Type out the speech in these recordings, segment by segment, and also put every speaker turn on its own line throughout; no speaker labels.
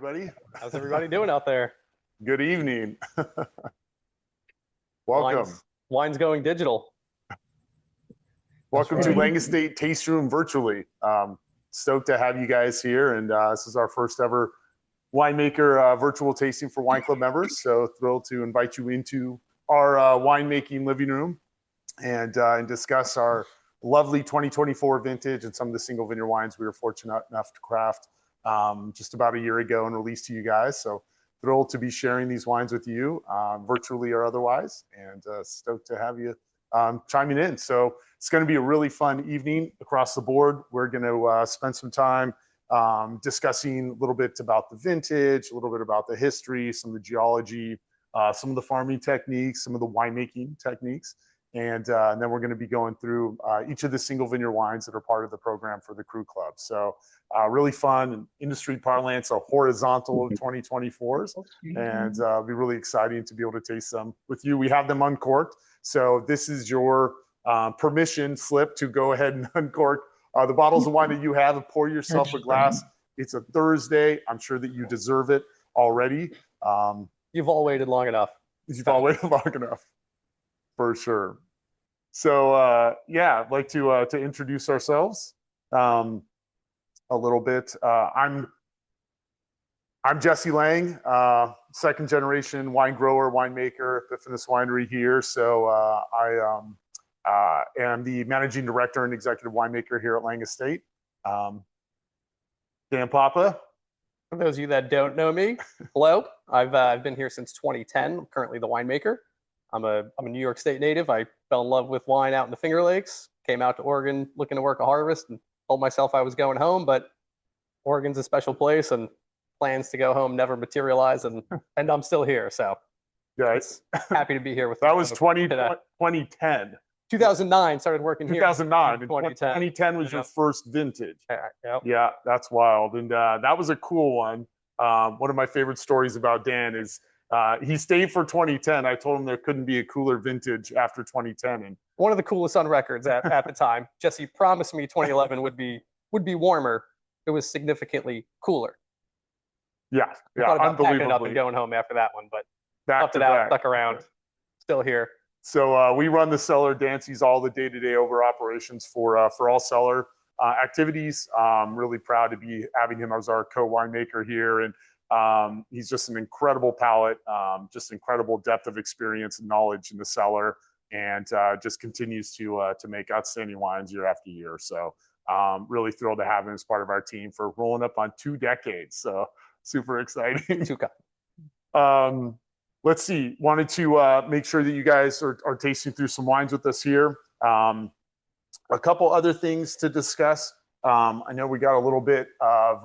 everybody.
How's everybody doing out there?
Good evening. Welcome.
Wine's going digital.
Welcome to Lange State Taste Room virtually. Stoked to have you guys here, and this is our first ever winemaker virtual tasting for wine club members. So thrilled to invite you into our winemaking living room and discuss our lovely 2024 vintage and some of the single vineyard wines we were fortunate enough to craft just about a year ago and release to you guys. So thrilled to be sharing these wines with you, virtually or otherwise, and stoked to have you chiming in. So it's going to be a really fun evening across the board. We're going to spend some time discussing a little bit about the vintage, a little bit about the history, some of the geology, some of the farming techniques, some of the winemaking techniques. And then we're going to be going through each of the single vineyard wines that are part of the program for the Crew Club. So really fun, and industry parlance, a horizontal of 2024s. And it'll be really exciting to be able to taste them with you. We have them uncorked. So this is your permission slip to go ahead and uncork the bottles of wine that you have and pour yourself a glass. It's a Thursday. I'm sure that you deserve it already.
You've all waited long enough.
You've all waited long enough. For sure. So yeah, I'd like to introduce ourselves a little bit. I'm Jesse Lange, second generation wine grower, winemaker at the Finnis Winery here. So I am the managing director and executive winemaker here at Lange Estate. Dan Papa.
For those of you that don't know me, hello. I've been here since 2010. I'm currently the winemaker. I'm a New York State native. I fell in love with wine out in the Finger Lakes, came out to Oregon looking to work a harvest and told myself I was going home, but Oregon's a special place and plans to go home never materialized, and I'm still here. So
guys,
happy to be here with
that was 2010.
2009 started working here.
2009.
2010.
2010 was your first vintage.
Yep.
Yeah, that's wild. And that was a cool one. One of my favorite stories about Dan is he stayed for 2010. I told him there couldn't be a cooler vintage after 2010. And
one of the coolest on records at the time. Jesse promised me 2011 would be warmer. It was significantly cooler.
Yeah,
I thought about packing it up and going home after that one, but stuck around, still here.
So we run the cellar. Dan sees all the day-to-day over operations for all cellar activities. Really proud to be having him as our co-winemaker here, and he's just an incredible palate, just incredible depth of experience and knowledge in the cellar, and just continues to make outstanding wines year after year. So really thrilled to have him as part of our team for rolling up on 2 decades. So super exciting. Let's see. Wanted to make sure that you guys are tasting through some wines with us here. A couple other things to discuss. I know we got a little bit of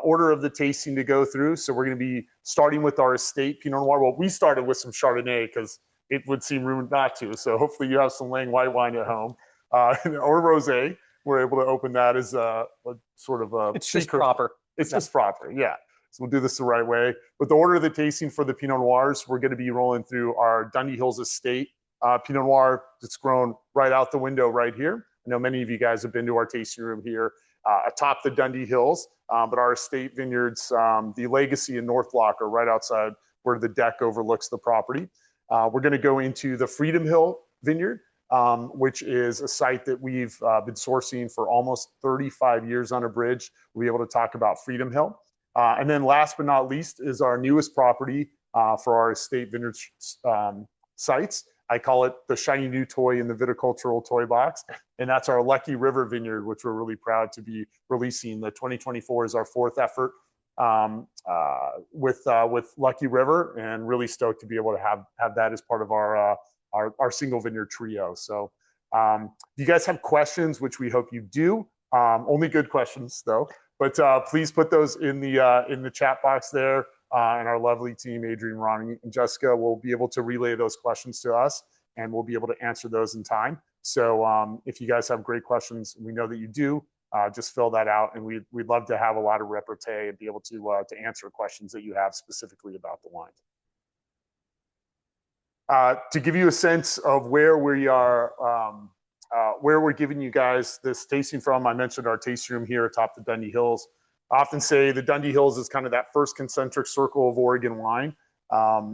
order of the tasting to go through. So we're going to be starting with our estate Pinot Noir. Well, we started with some Chardonnay because it would seem rude not to. So hopefully you have some Lange white wine at home or rosé. We're able to open that as a sort of a...
It's just proper.
It's just proper, yeah. So we'll do this the right way. But the order of the tasting for the Pinot Noirs, we're going to be rolling through our Dundee Hills Estate Pinot Noir that's grown right out the window right here. I know many of you guys have been to our tasting room here atop the Dundee Hills, but our estate vineyards, the Legacy and North Lock are right outside where the deck overlooks the property. We're going to go into the Freedom Hill Vineyard, which is a site that we've been sourcing for almost 35 years on a bridge. We'll be able to talk about Freedom Hill. And then last but not least is our newest property for our estate vineyard sites. I call it the shiny new toy in the viticultural toy box. And that's our Lucky River Vineyard, which we're really proud to be releasing. The 2024 is our 4th effort with Lucky River, and really stoked to be able to have that as part of our single vineyard trio. So if you guys have questions, which we hope you do, only good questions though, but please put those in the chat box there. And our lovely team, Adrian, Ronnie, and Jessica, will be able to relay those questions to us, and we'll be able to answer those in time. So if you guys have great questions, we know that you do, just fill that out, and we'd love to have a lot of repartee and be able to answer questions that you have specifically about the wine. To give you a sense of where we are, where we're giving you guys this tasting from, I mentioned our tasting room here atop the Dundee Hills. I often say the Dundee Hills is kind of that first concentric circle of Oregon wine.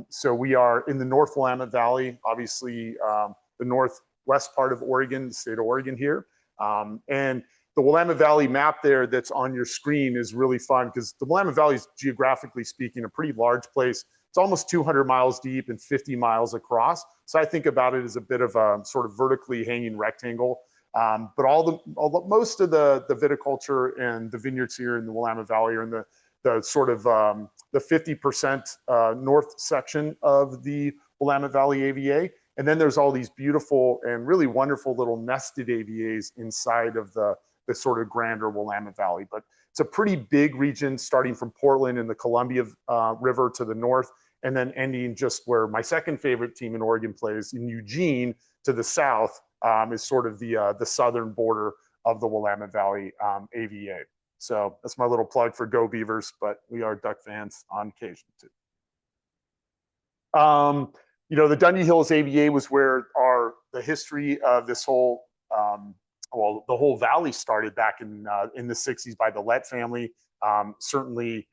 So we are in the North Willamette Valley, obviously the northwest part of Oregon, the state of Oregon here. And the Willamette Valley map there that's on your screen is really fun because the Willamette Valley is, geographically speaking, a pretty large place. It's almost 200 miles deep and 50 miles across. So I think about it as a bit of a sort of vertically hanging rectangle. But most of the viticulture and the vineyards here in the Willamette Valley are in the sort of the 50% north section of the Willamette Valley AVA. And then there's all these beautiful and really wonderful little nested AVAs inside of the sort of grander Willamette Valley. But it's a pretty big region, starting from Portland and the Columbia River to the north, and then ending just where my second favorite team in Oregon plays, in Eugene to the south, is sort of the southern border of the Willamette Valley AVA. So that's my little plug for Go Beavers, but we are Duck fans on occasion too. The Dundee Hills AVA was where the history of this whole the whole valley started back in the 60s by the Lett family. Certainly,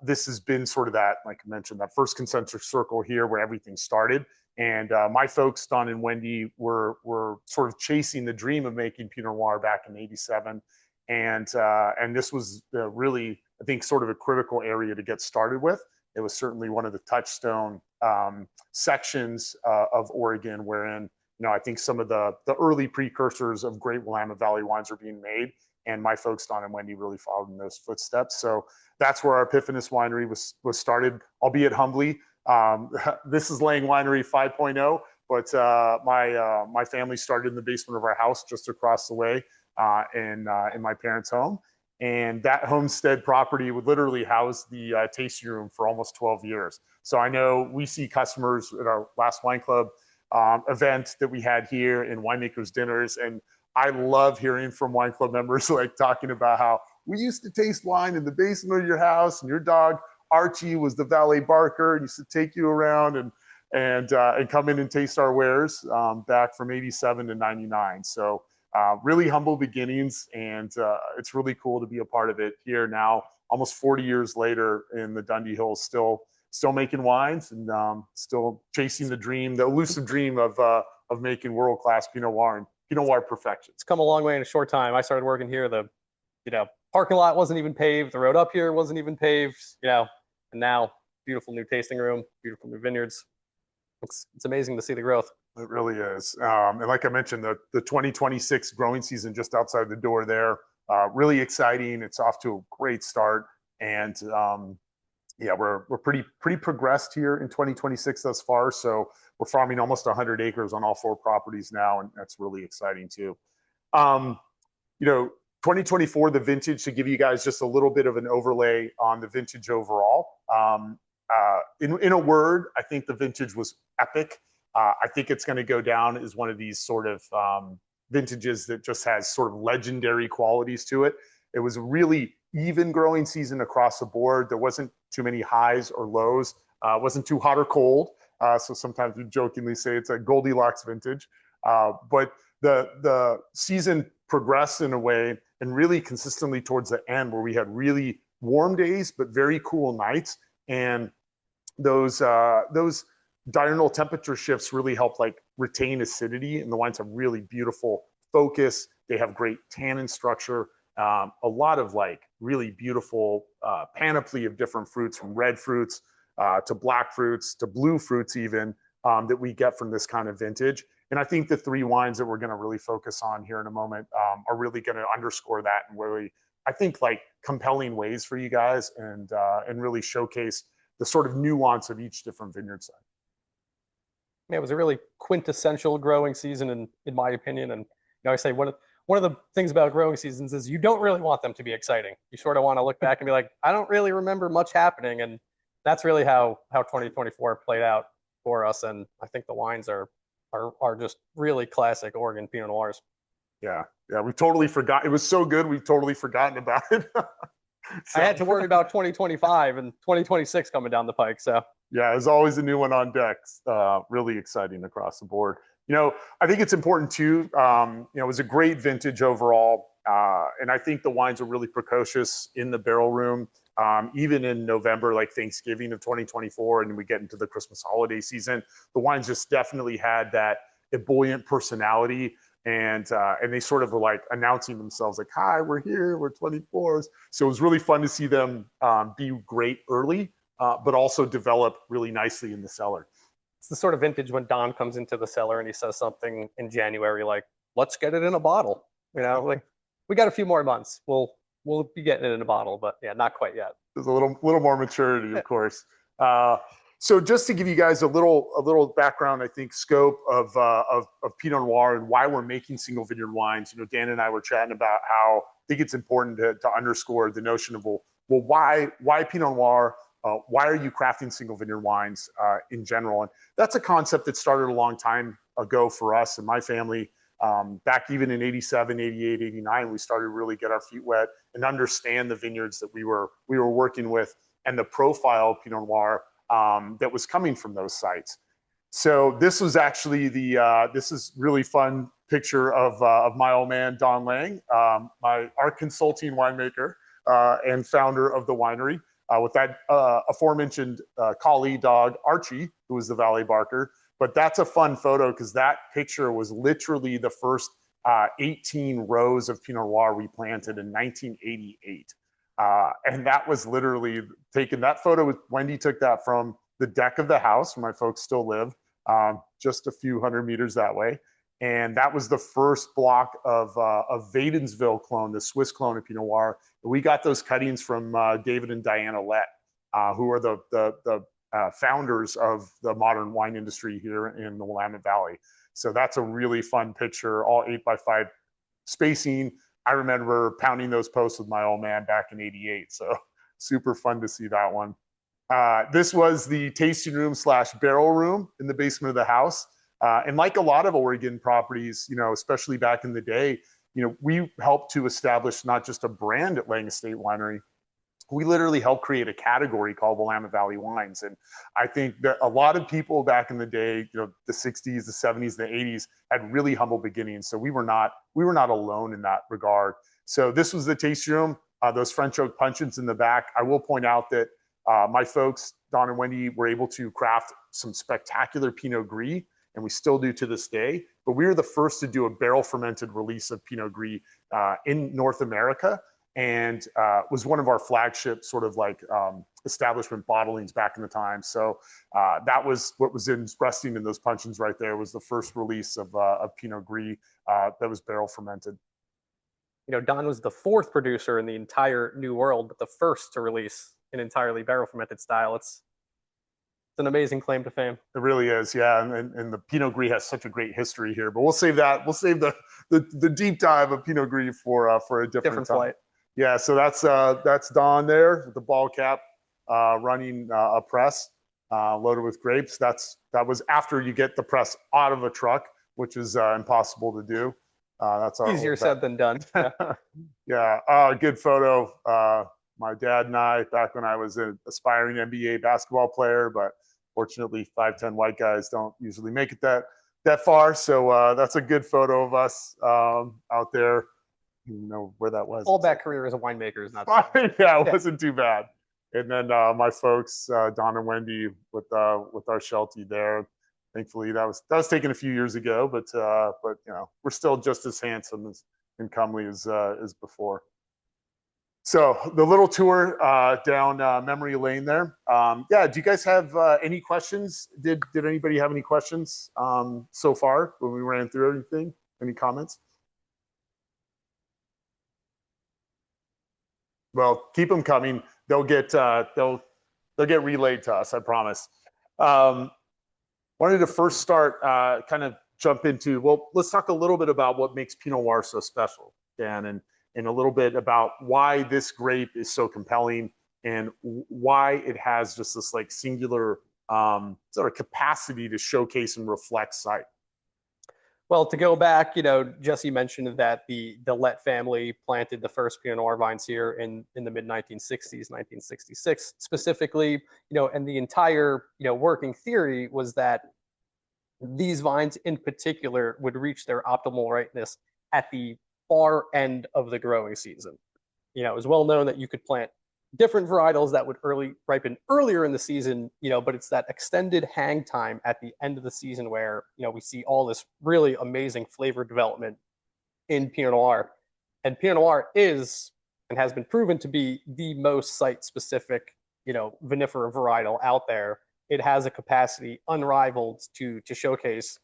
this has been sort of that, like I mentioned, that first concentric circle here where everything started. And my folks, Don and Wendy, were sort of chasing the dream of making Pinot Noir back in '87. And this was really, I think, sort of a critical area to get started with. It was certainly one of the touchstone sections of Oregon wherein, I think some of the early precursors of great Willamette Valley wines are being made. And my folks, Don and Wendy, really followed in those footsteps. So that's where our Epiphanis Winery was started, albeit humbly. This is Lange Winery 5.0, but my family started in the basement of our house just across the way in my parents' home. And that homestead property would literally house the tasting room for almost 12 years. So I know we see customers at our last wine club event that we had here in Winemakers dinners. And I love hearing from wine club members like talking about how we used to taste wine in the basement of your house, and your dog Archie was the valet barker and used to take you around and come in and taste our wares back from '87 to '99. So really humble beginnings, and it's really cool to be a part of it here now, almost 40 years later in the Dundee Hills, still making wines and still chasing the dream, the elusive dream of making world-class Pinot Noir and Pinot Noir perfection.
It's come a long way in a short time. I started working here, the parking lot wasn't even paved, the road up here wasn't even paved, and now beautiful new tasting room, beautiful new vineyards. It's amazing to see the growth.
It really is. And like I mentioned, the 2026 growing season just outside the door there, really exciting. It's off to a great start. And we're pretty progressed here in 2026 thus far. So we're farming almost 100 acres on all 4 properties now, and that's really exciting too. 2024, the vintage, to give you guys just a little bit of an overlay on the vintage overall. In a word, I think the vintage was epic. I think it's going to go down as one of these sort of vintages that just has sort of legendary qualities to it. It was a really even growing season across the board. There wasn't too many highs or lows. It wasn't too hot or cold. So sometimes we jokingly say it's a Goldilocks vintage. But the season progressed in a way and really consistently towards the end where we had really warm days but very cool nights. And those diurnal temperature shifts really help retain acidity, and the wines have really beautiful focus. They have great tannin structure, a lot of really beautiful panoply of different fruits, from red fruits to black fruits to blue fruits even, that we get from this kind of vintage. And I think the 3 wines that we're going to really focus on here in a moment are really going to underscore that in really, I think, compelling ways for you guys, and really showcase the sort of nuance of each different vineyard site.
Yeah, it was a really quintessential growing season, in my opinion. And I say one of the things about growing seasons is you don't really want them to be exciting. You sort of want to look back and be like, I don't really remember much happening. And that's really how 2024 played out for us. And I think the wines are just really classic Oregon Pinot Noirs.
Yeah, we totally forgot. It was so good, we've totally forgotten about it.
So, I had to worry about 2025 and 2026 coming down the pike. So
yeah, there's always a new one on deck. Really exciting across the board. I think it's important too. It was a great vintage overall. And I think the wines are really precocious in the barrel room. Even in November, like Thanksgiving of 2024, and we get into the Christmas holiday season, the wines just definitely had that ebullient personality, and they sort of were like announcing themselves, like, "Hi, we're here, we're 24s." So it was really fun to see them be great early, but also develop really nicely in the cellar.
It's the sort of vintage when Don comes into the cellar and he says something in January like, "Let's get it in a bottle." You know, like we got a few more months. We'll be getting it in a bottle, but yeah, not quite yet.
There's a little more maturity, of course. So just to give you guys a little background, I think scope of Pinot Noir and why we're making single vineyard wines. You know, Dan and I were chatting about how I think it's important to underscore the notion of why Pinot Noir? Why are you crafting single vineyard wines in general? And that's a concept that started a long time ago for us and my family. Back even in 87, 88, 89, we started to really get our feet wet and understand the vineyards that we were working with and the profile of Pinot Noir that was coming from those sites. So this was actually this is really fun picture of my old man, Don Lange, our consulting winemaker and founder of the winery, with that aforementioned collie dog, Archie, who was the valet barker. But that's a fun photo because that picture was literally the first 18 rows of Pinot Noir we planted in 1988. And that was literally taken. That photo, Wendy took that from the deck of the house where my folks still live, just a few hundred meters that way. And that was the first block of Wädenswil clone, the Swiss clone of Pinot Noir. We got those cuttings from David and Diana Lett, who are the founders of the modern wine industry here in the Willamette Valley. So that's a really fun picture, all 8x5 spacing. I remember pounding those posts with my old man back in '88. So super fun to see that one. This was the tasting room / barrel room in the basement of the house. And like a lot of Oregon properties, you know, especially back in the day, you know, we helped to establish not just a brand at Lange Estate Winery, we literally helped create a category called Willamette Valley wines. And I think that a lot of people back in the day, you know, the 60s, the 70s, the 80s had really humble beginnings. So we were not alone in that regard. So this was the tasting room, those French oak puncheons in the back. I will point out that my folks, Don and Wendy, were able to craft some spectacular Pinot Gris, and we still do to this day. But we were the first to do a barrel fermented release of Pinot Gris in North America, and was one of our flagship sort of like establishment bottlings back in the time. So that was what was resting in those puncheons right there, was the first release of Pinot Gris that was barrel fermented.
You know, Don was the fourth producer in the entire New World, but the first to release an entirely barrel fermented style. It's an amazing claim to fame.
It really is, yeah. And the Pinot Gris has such a great history here, but we'll save that. We'll save the deep dive of Pinot Gris for a different time.
Flight.
Yeah, so that's Don there with the ball cap, running a press loaded with grapes. That was after you get the press out of a truck, which is impossible to do. That's
easier said than done.
Yeah, good photo. My dad and I, back when I was an aspiring NBA basketball player, but fortunately 5'10" white guys don't usually make it that far. So that's a good photo of us out there. You know where that was.
Fallback career as a winemaker is not.
Yeah, it wasn't too bad. And then my folks, Don and Wendy, with our Sheltie there. Thankfully, that was taken a few years ago, but you know, we're still just as handsome and comely as before. So the little tour down memory lane there. Yeah, do you guys have any questions? Did anybody have any questions so far when we ran through everything? Any comments? Well, keep them coming. They'll get relayed to us, I promise. Wanted to first start kind of jump into, well, let's talk a little bit about what makes Pinot Noir so special, Dan, and a little bit about why this grape is so compelling and why it has just this like singular sort of capacity to showcase and reflect sight.
Well, to go back, you know, Jesse mentioned that the Lett family planted the first Pinot Noir vines here in the mid-1960s, 1966 specifically, you know, and the entire, you know, working theory was that these vines in particular would reach their optimal ripeness at the far end of the growing season. It was well known that you could plant different varietals that would ripen earlier in the season, but it's that extended hang time at the end of the season where, we see all this really amazing flavor development in Pinot Noir. And Pinot Noir is and has been proven to be the most site-specific, vinifera varietal out there. It has a capacity unrivaled to showcase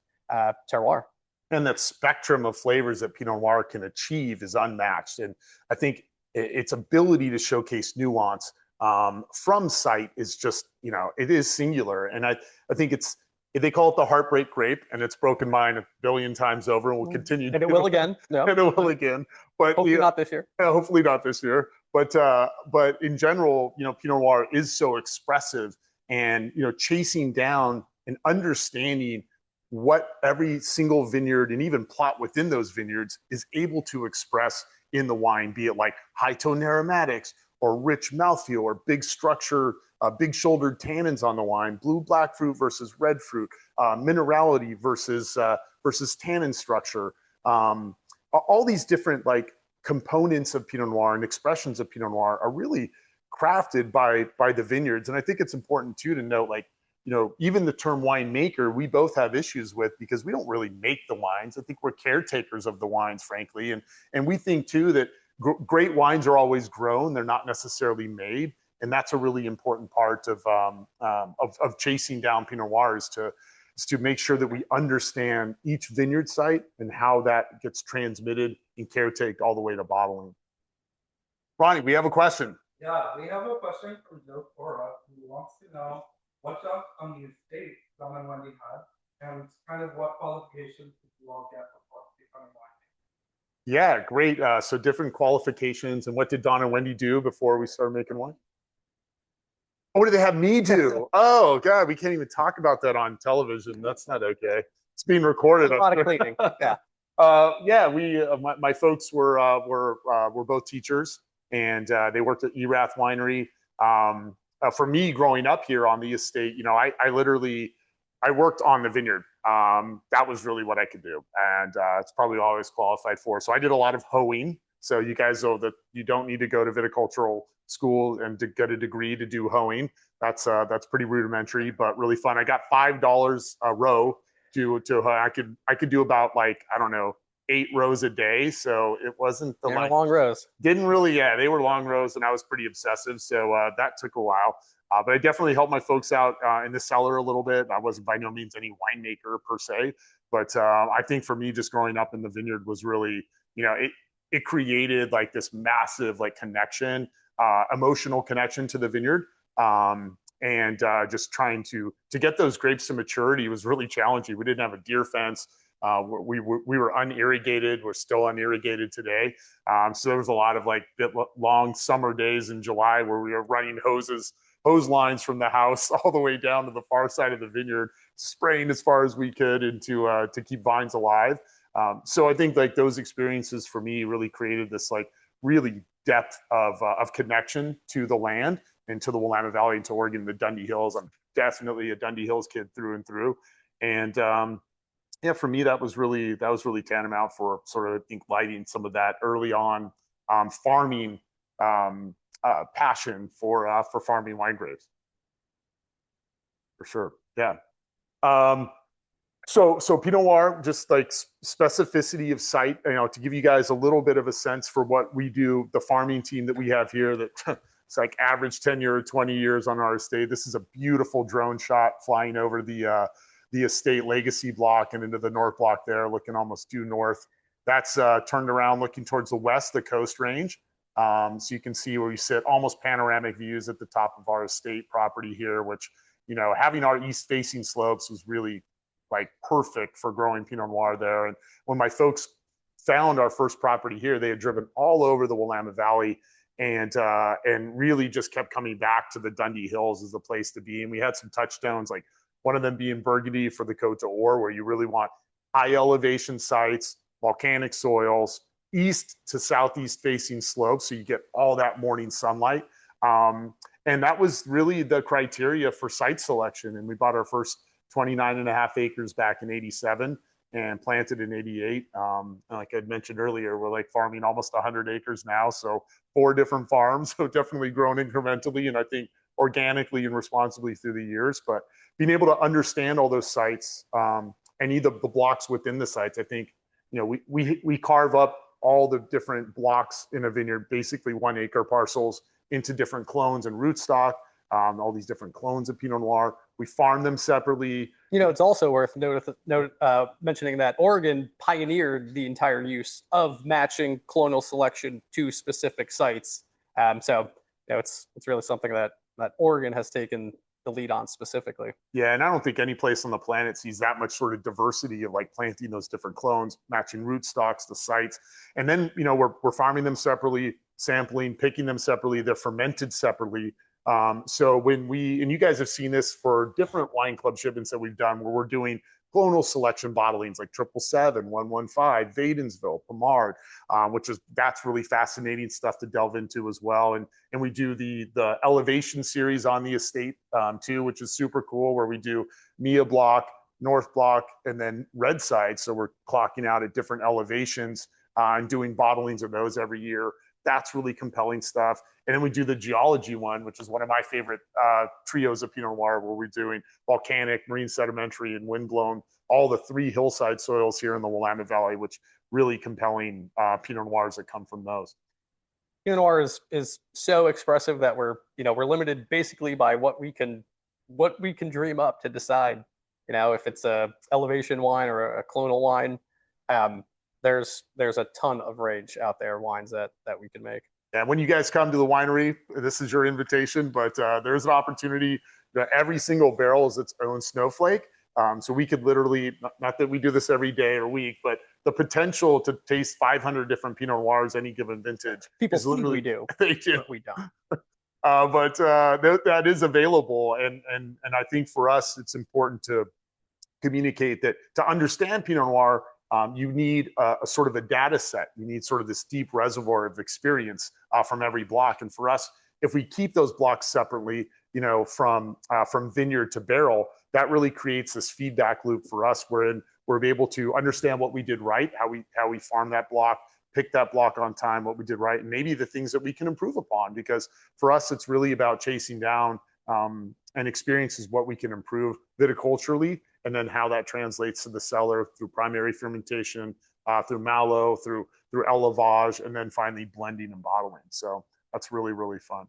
terroir.
And that spectrum of flavors that Pinot Noir can achieve is unmatched. And I think its ability to showcase nuance from site is just, it is singular. And I think they call it the heartbreak grape, and it's broken mine a billion times over, and will continue.
And it will again. No.
And it will again. But
hopefully not this year.
Hopefully not this year. But in general, Pinot Noir is so expressive, and chasing down and understanding what every single vineyard and even plot within those vineyards is able to express in the wine, be it like high tone aromatics or rich mouthfeel or big structure, big shouldered tannins on the wine, blue black fruit versus red fruit, minerality versus tannin structure. All these different like components of Pinot Noir and expressions of Pinot Noir are really crafted by the vineyards. And I think it's important too to note, like, even the term winemaker, we both have issues with, because we don't really make the wines. I think we're caretakers of the wines, frankly. And we think too that great wines are always grown. They're not necessarily made. And that's a really important part of chasing down Pinot Noir is to make sure that we understand each vineyard site and how that gets transmitted and caretaked all the way to bottling. Ronnie, we have a question.
Yeah, we have a question from Joe Cora, who wants to know what jobs on the estate Don and Wendy had, and kind of what qualifications did you all get before becoming winemakers?
Yeah, great. So different qualifications, and what did Don and Wendy do before we started making wine? Oh, what did they have me do? Oh God, we can't even talk about that on television. That's not okay. It's being recorded.
A lot of cleaning. Yeah.
My folks were both teachers, and they worked at Erath Winery. For me, growing up here on the estate, I worked on the vineyard. That was really what I could do, and it's probably all I was qualified for. So I did a lot of hoeing. So you guys know that you don't need to go to viticultural school and to get a degree to do hoeing. That's pretty rudimentary, but really fun. I got $5 a row to I could do about, like, I don't know, 8 rows a day. So it wasn't the
long rows.
Didn't really, yeah, they were long rows, and I was pretty obsessive. So that took a while. But I definitely helped my folks out in the cellar a little bit. I wasn't by no means any winemaker per se, but I think for me, just growing up in the vineyard was really, it created like this massive like connection, emotional connection to the vineyard. And just trying to get those grapes to maturity was really challenging. We didn't have a deer fence. We were unirrigated. We're still unirrigated today. So there was a lot of like long summer days in July where we were running hose lines from the house all the way down to the far side of the vineyard, spraying as far as we could to keep vines alive. So I think like those experiences for me really created this like really depth of connection to the land and to the Willamette Valley and to Oregon, the Dundee Hills. I'm definitely a Dundee Hills kid through and through. And yeah, for me, that was really tantamount for sort of, I think, lighting some of that early on farming passion for farming wine grapes. For sure, yeah. So Pinot Noir, just like specificity of site, to give you guys a little bit of a sense for what we do, the farming team that we have here, that it's like average tenure 20 years on our estate. This is a beautiful drone shot flying over the estate legacy block and into the north block there, looking almost due north. That's turned around looking towards the west, the Coast Range. So you can see where we sit, almost panoramic views at the top of our estate property here, which, having our east facing slopes was really like perfect for growing Pinot Noir there. And when my folks found our first property here, they had driven all over the Willamette Valley and really just kept coming back to the Dundee Hills as the place to be. And we had some touchstones, like one of them being Burgundy for the Côte d'Or, where you really want high elevation sites, volcanic soils, east to southeast facing slopes, so you get all that morning sunlight. And that was really the criteria for site selection. And we bought our first 29.5 acres back in '87. and planted in '88. Like I mentioned earlier, we're like farming almost 100 acres now, so 4 different farms. So definitely grown incrementally, and I think organically and responsibly through the years. But being able to understand all those sites and either the blocks within the sites, I think, we carve up all the different blocks in a vineyard, basically 1 acre parcels, into different clones and rootstock. All these different clones of Pinot Noir. We farm them separately.
It's also worth mentioning that Oregon pioneered the entire use of matching clonal selection to specific sites. It's really something that Oregon has taken the lead on specifically.
Yeah, and I don't think any place on the planet sees that much sort of diversity of like planting those different clones, matching rootstocks, the sites, and then we're farming them separately, sampling, picking them separately. They're fermented separately. So when and you guys have seen this for different wine club shipments that we've done, where we're doing clonal selection bottlings like 777, 115, Vadensville, Pomard, that's really fascinating stuff to delve into as well. And we do the elevation series on the estate too, which is super cool, where we do Mia block, North block, and then red side. So we're clocking out at different elevations and doing bottlings of those every year. That's really compelling stuff. And then we do the geology one, which is one of my favorite trios of Pinot Noir, where we're doing volcanic, marine sedimentary, and windblown, all the 3 hillside soils here in the Willamette Valley, which really compelling Pinot Noirs that come from those.
Pinot Noir is so expressive that we're limited basically by what we can dream up to decide, if it's a elevation wine or a clonal wine. There's a ton of range out there, wines that we can make.
And when you guys come to the winery, this is your invitation, but there's an opportunity that every single barrel is its own snowflake. So we could literally, not that we do this every day or week, but the potential to taste 500 different Pinot Noirs any given vintage.
People think we do.
They do.
But we don't.
But that is available. And I think for us, it's important to communicate that to understand Pinot Noir, you need a sort of a data set. You need sort of this deep reservoir of experience from every block. And for us, if we keep those blocks separately, from vineyard to barrel, that really creates this feedback loop for us, wherein we're able to understand what we did right, how we farm that block, pick that block on time, what we did right, and maybe the things that we can improve upon. Because for us, it's really about chasing down and experiences what we can improve viticulturally, and then how that translates to the cellar through primary fermentation, through malo, through élevage, and then finally blending and bottling. So that's really, really fun.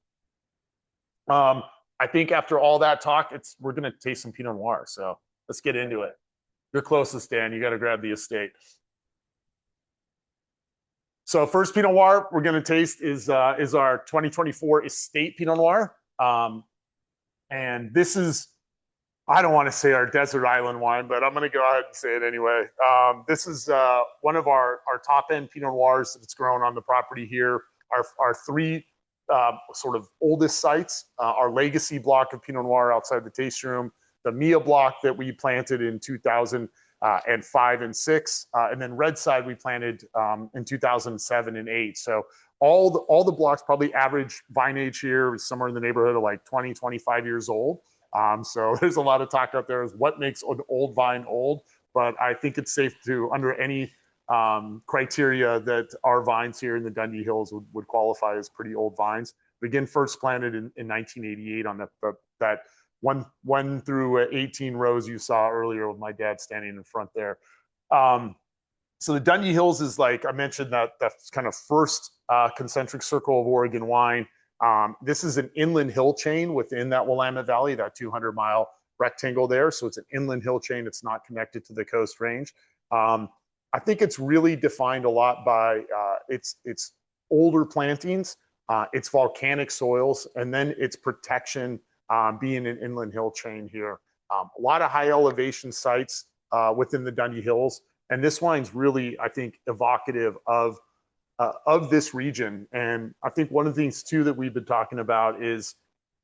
I think after all that talk, we're going to taste some Pinot Noir. So let's get into it. You're closest, Dan. You got to grab the estate. So first Pinot Noir we're going to taste is our 2024 Estate Pinot Noir. And this is, I don't want to say our desert island wine, but I'm going to go ahead and say it anyway. This is one of our top-end Pinot Noirs that's grown on the property here. Our 3 sort of oldest sites, our legacy block of Pinot Noir outside the tasting room, the Mia block that we planted in 2005 and 6, and then red side we planted in 2007 and 8. So all the blocks, probably average vine age here is somewhere in the neighborhood of like 20, 25 years old. So there's a lot of talk out there as what makes an old vine old, but I think it's safe to, under any criteria, that our vines here in the Dundee Hills would qualify as pretty old vines. But again, first planted in 1988 on that 1 through 18 rows you saw earlier with my dad standing in front there. So the Dundee Hills is, like I mentioned, that's kind of first concentric circle of Oregon wine. This is an inland hill chain within that Willamette Valley, that 200-mile rectangle there. So it's an inland hill chain. It's not connected to the Coast Range. I think it's really defined a lot by its older plantings, its volcanic soils, and then its protection being an inland hill chain here. A lot of high elevation sites within the Dundee Hills. And this wine's really, I think, evocative of this region. And I think one of the things too that we've been talking about is,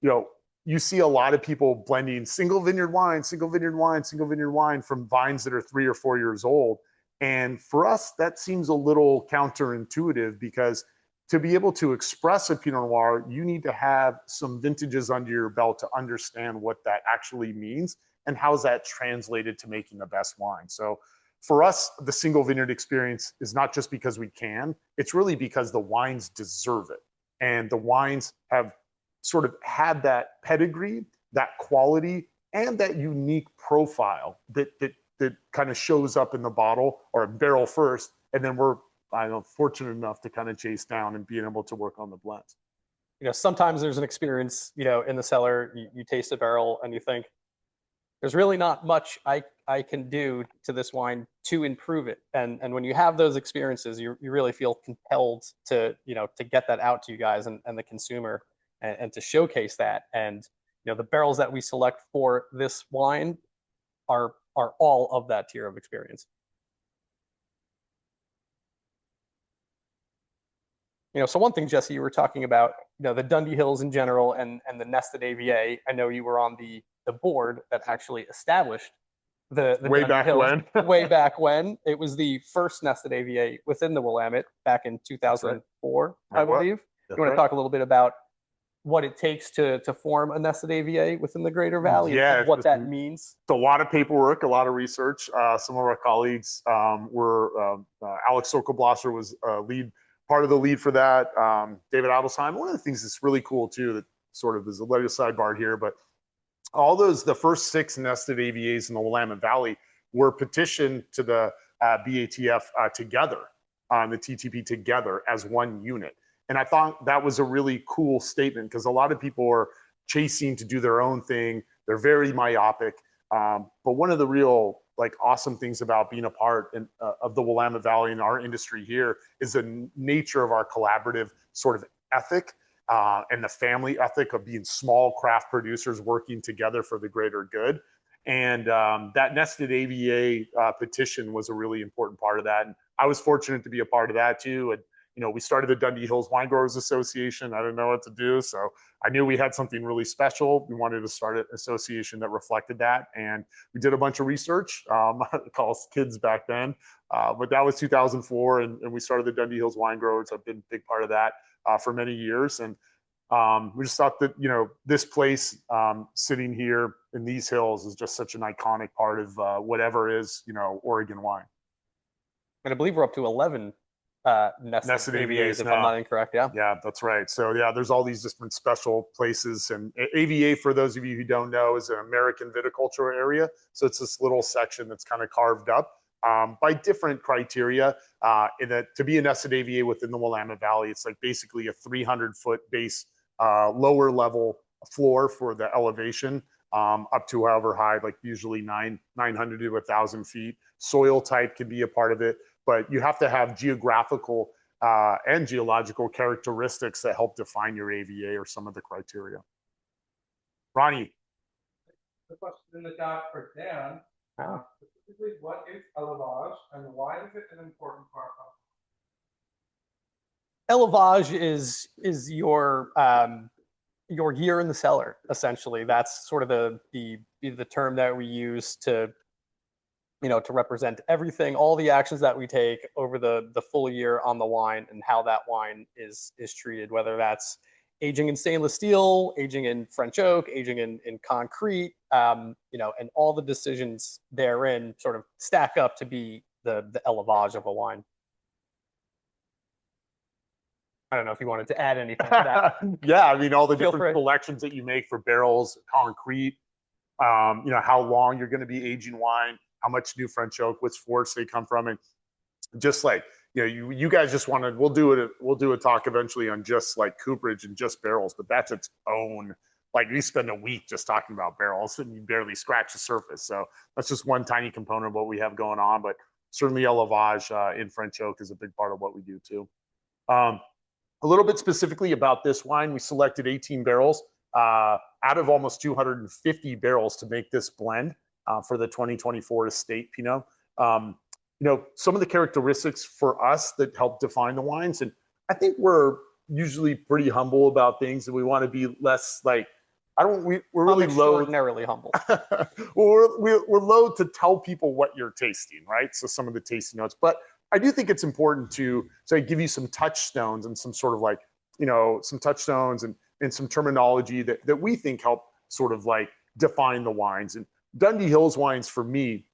you see a lot of people blending single vineyard wine, single vineyard wine, single vineyard wine from vines that are 3 or 4 years old. And for us, that seems a little counterintuitive, because to be able to express a Pinot Noir, you need to have some vintages under your belt to understand what that actually means and how's that translated to making the best wine. So for us, the single vineyard experience is not just because we can, it's really because the wines deserve it. And the wines have sort of had that pedigree, that quality, and that unique profile that kind of shows up in the bottle or barrel first. And then we're, fortunate enough to kind of chase down and being able to work on the blends.
Sometimes there's an experience, in the cellar, you taste a barrel and you think, there's really not much I can do to this wine to improve it. And when you have those experiences, you really feel compelled to get that out to you guys and the consumer and to showcase that. And the barrels that we select for this wine are all of that tier of experience. So one thing, Jesse, you were talking about, the Dundee Hills in general and the nested AVA. I know you were on the board that actually established the
way
Dundee
back
Hills
when.
way back when. It was the first nested AVA within the Willamette back in 2004, I believe. You want to talk a little bit about what it takes to form a nested AVA within the Greater Valley and what that means?
It's a lot of paperwork, a lot of research. Some of our colleagues were, Alex Sokolblosser was part of the lead for that. David Adelsheim. One of the things that's really cool too, that sort of is a little sidebar here, but the first 6 nested AVAs in the Willamette Valley were petitioned to the BATF together, the TTP together as one unit. And I thought that was a really cool statement because a lot of people are chasing to do their own thing. They're very myopic. But one of the real awesome things about being a part of the Willamette Valley and our industry here is the nature of our collaborative sort of ethic and the family ethic of being small craft producers working together for the greater good. And that nested AVA petition was a really important part of that. And I was fortunate to be a part of that too. And we started the Dundee Hills Wine Growers Association. I didn't know what to do, so I knew we had something really special. We wanted to start an association that reflected that, and we did a bunch of research. I call us kids back then, but that was 2004, and we started the Dundee Hills Wine Growers. I've been a big part of that for many years, and we just thought that this place sitting here in these hills is just such an iconic part of whatever is Oregon wine.
And I believe we're up to 11 nested AVAs, if I'm not incorrect.
Yeah, that's right. So there's all these different special places, and AVA, for those of you who don't know, is an American viticulture area. So it's this little section that's kind of carved up by different criteria. To be a nested AVA within the Willamette Valley, it's basically a 300-foot base, lower level floor for the elevation, up to however high, usually 900 to 1,000 feet. Soil type can be a part of it. But you have to have geographical and geological characteristics that help define your AVA or some of the criteria. Ronnie.
The question in the chat for Dan, specifically, what is élevage and why is it an important part of
it? Élevage is your year in the cellar, essentially. That's sort of the term that we use to represent everything, all the actions that we take over the full year on the wine and how that wine is treated, whether that's aging in stainless steel, aging in French oak, aging in concrete, and all the decisions therein sort of stack up to be the élevage of a wine. I don't know if you wanted to add anything to that.
Yeah, I mean, all the different selections that you make for barrels, concrete, how long you're going to be aging wine, how much new French oak, which forests they come from, and just you guys just wanted. We'll do a talk eventually on just cooperage and just barrels, but that's its own. We spend a week just talking about barrels, and you barely scratch the surface. So that's just one tiny component of what we have going on, but certainly élevage in French oak is a big part of what we do too. A little bit specifically about this wine, we selected 18 barrels out of almost 250 barrels to make this blend. For the 2024 estate Pinot. Some of the characteristics for us that help define the wines, and I think we're usually pretty humble about things, and we want to be less we're really low.
Extraordinarily humble.
Well, we're low to tell people what you're tasting, right? So some of the tasting notes, but I do think it's important to give you some touchstones and some sort of some touchstones and some terminology that we think help sort of define the wines. And Dundee Hills wines, for me,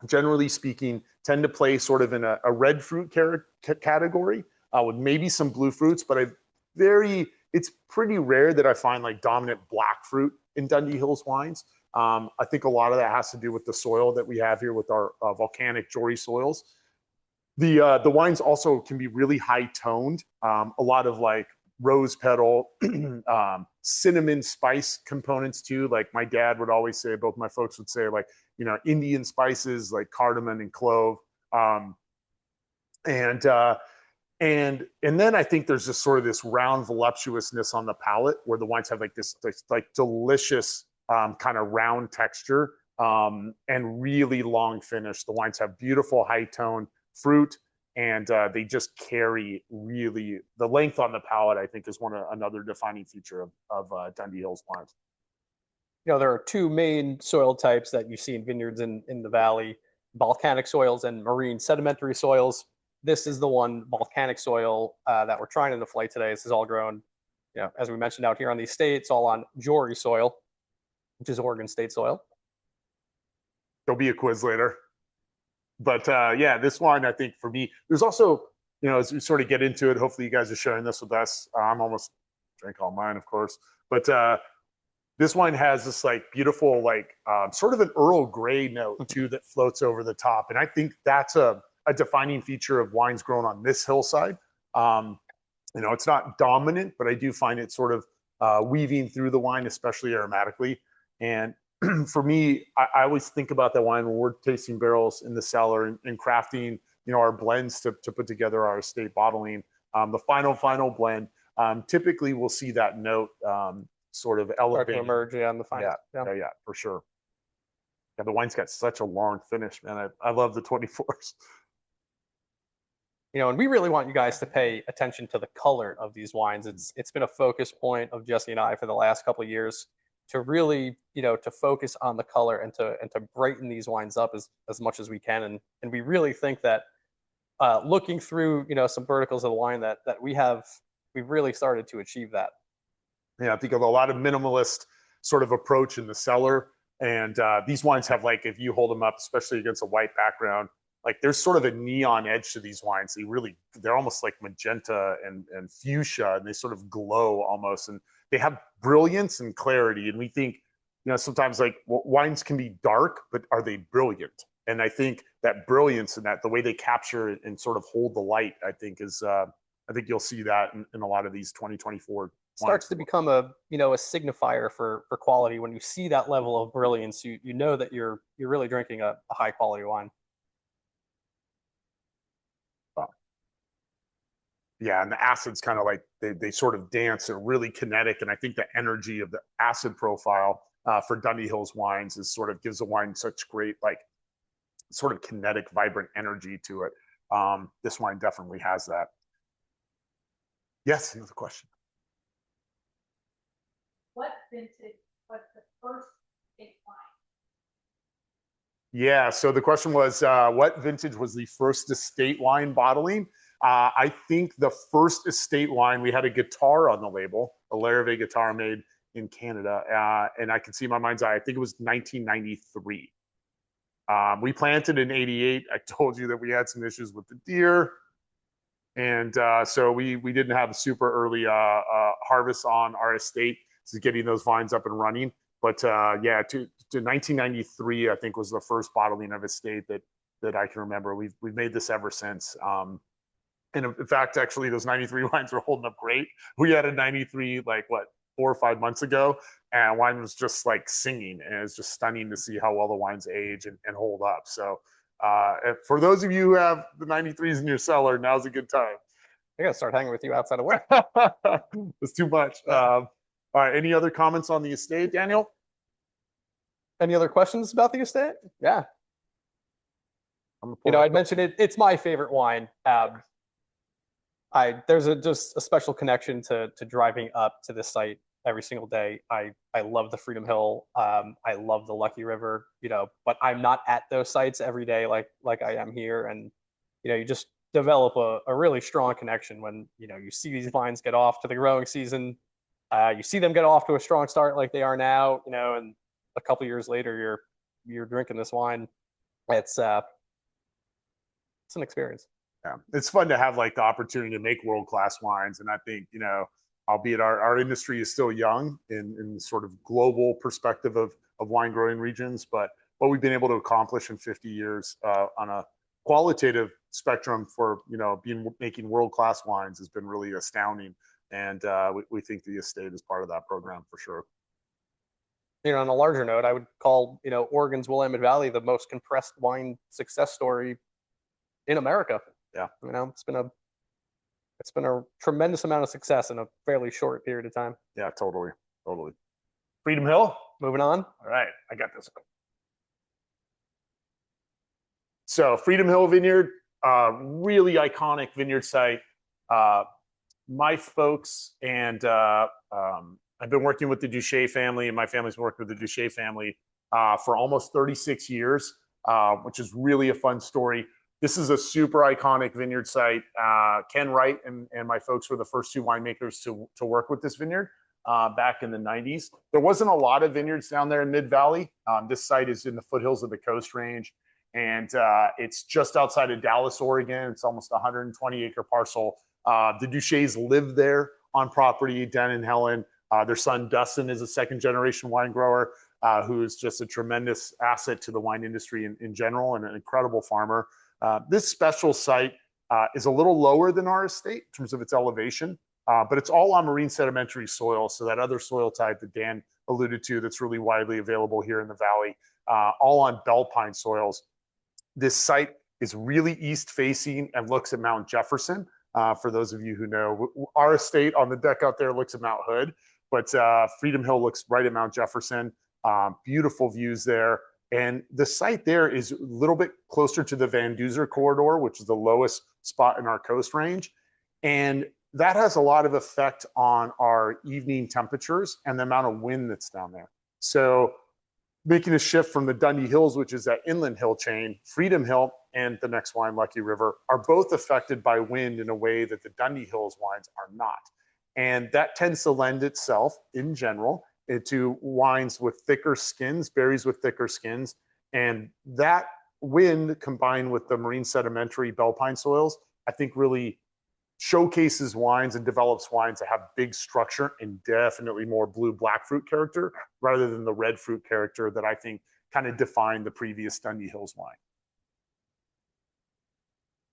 generally speaking, tend to play sort of in a red fruit category with maybe some blue fruits, but it's pretty rare that I find like dominant black fruit in Dundee Hills wines. I think a lot of that has to do with the soil that we have here with our volcanic Jory soils. The wines also can be really high toned, a lot of like rose petal, cinnamon spice components too. Like my dad would always say, both my folks would say, like, you know, Indian spices like cardamom and clove. And then I think there's just sort of this round voluptuousness on the palate where the wines have like this like delicious kind of round texture and really long finish. The wines have beautiful high tone fruit, and they just carry really the length on the palate. I think is another defining feature of Dundee Hills wines.
You know, there are two main soil types that you see in vineyards in the valley: volcanic soils and marine sedimentary soils. This is the one volcanic soil that we're trying to deflate today. This is all grown, you know, as we mentioned, out here on the estate. It's all on Jory soil, which is Oregon state soil.
There'll be a quiz later. But yeah, this wine, I think for me, there's also, you know, as we sort of get into it, hopefully you guys are sharing this with us. I'm almost drank all mine, of course. But this wine has this like beautiful, like sort of an Earl Grey note too that floats over the top. And I think that's a defining feature of wines grown on this hillside. You know, it's not dominant, but I do find it sort of weaving through the wine, especially aromatically. And for me, I always think about that wine when we're tasting barrels in the cellar and crafting, you know, our blends to put together our estate bottling. The final blend, typically we'll see that note sort of elevate,
start to emerge on the final.
Yeah, for sure. Yeah, the wine's got such a long finish, man. I love the 24s.
You know, and we really want you guys to pay attention to the color of these wines. It's been a focus point of Jesse and I for the last couple of years to really, you know, to focus on the color and to brighten these wines up as much as we can. And we really think that looking through, you know, some verticals of the wine that we've really started to achieve that.
Yeah, I think of a lot of minimalist sort of approach in the cellar. And these wines have, like, if you hold them up, especially against a white background, like there's sort of a neon edge to these wines. They're almost like magenta and fuchsia, and they sort of glow almost. And they have brilliance and clarity. And we think, you know, sometimes like wines can be dark, but are they brilliant? And I think that brilliance and that the way they capture and sort of hold the light, I think is, I think you'll see that in a lot of these 2024
starts to become a signifier for quality. When you see that level of brilliance, you know that you're really drinking a high quality wine.
Yeah, and the acids kind of like they sort of dance. They're really kinetic, and I think the energy of the acid profile for Dundee Hills wines is sort of gives the wine such great, like, sort of kinetic, vibrant energy to it. This wine definitely has that. Yes, another question.
What vintage was the first estate wine?
Yeah, so the question was, what vintage was the first estate wine bottling? I think the first estate wine, we had a guitar on the label, a Larrivee guitar made in Canada, and I can see in my mind's eye, I think it was 1993. We planted in 88. I told you that we had some issues with the deer, and so we didn't have a super early harvest on our estate, so getting those vines up and running. But yeah, to 1993, I think was the first bottling of estate that I can remember. We've made this ever since. And in fact, actually, those 93 wines are holding up great. We had a 93, like, 4 or 5 months ago, and wine was just like singing. And it's just stunning to see how well the wines age and hold up. So for those of you who have the 93s in your cellar, now's a good time.
I gotta start hanging with you outside of work.
It's too much. All right, any other comments on the estate, Daniel?
Any other questions about the estate? Yeah. You know, I'd mentioned it. It's my favorite wine. There's just a special connection to driving up to this site every single day. I love the Freedom Hill. I love the Lucky River, you know, but I'm not at those sites every day like I am here. And, you know, you just develop a really strong connection when, you know, you see these vines get off to the growing season. You see them get off to a strong start like they are now, you know, and a couple years later, you're drinking this wine It's an experience.
Yeah, it's fun to have like the opportunity to make world-class wines. And I think, albeit our industry is still young in sort of global perspective of wine growing regions, but what we've been able to accomplish in 50 years on a qualitative spectrum for, making world-class wines has been really astounding. And we think the estate is part of that program for sure.
On a larger note, I would call, Oregon's Willamette Valley the most compressed wine success story in America.
Yeah.
It's been a tremendous amount of success in a fairly short period of time.
Yeah, totally. Freedom Hill.
Moving on.
All right, I got this. So Freedom Hill Vineyard, really iconic vineyard site. My folks and I've been working with the Duché family, and my family's been working with the Duché family for almost 36 years, which is really a fun story. This is a super iconic vineyard site. Ken Wright and my folks were the first two winemakers to work with this vineyard back in the 90s. There wasn't a lot of vineyards down there in Mid-Valley. This site is in the foothills of the Coast Range, and it's just outside of Dallas, Oregon. It's almost a 120-acre parcel. The Duchés live there on property, Dan and Helen. Their son, Dustin, is a second-generation wine grower who is just a tremendous asset to the wine industry in general and an incredible farmer. This special site is a little lower than our estate in terms of its elevation, but it's all on marine sedimentary soil. So that other soil type that Dan alluded to that's really widely available here in the valley, all on bell pine soils. This site is really east facing and looks at Mount Jefferson. For those of you who know, our estate on the deck out there looks at Mount Hood, but Freedom Hill looks right at Mount Jefferson. Beautiful views there. And the site there is a little bit closer to the Van Duzer corridor, which is the lowest spot in our Coast Range. And that has a lot of effect on our evening temperatures and the amount of wind that's down there. So making a shift from the Dundee Hills, which is that inland hill chain, Freedom Hill and the next wine, Lucky River, are both affected by wind in a way that the Dundee Hills wines are not. And that tends to lend itself in general into wines with thicker skins, berries with thicker skins. And that wind combined with the marine sedimentary bell pine soils, I think really showcases wines and develops wines that have big structure and definitely more blue-black fruit character rather than the red fruit character that I think kind of defined the previous Dundee Hills wine.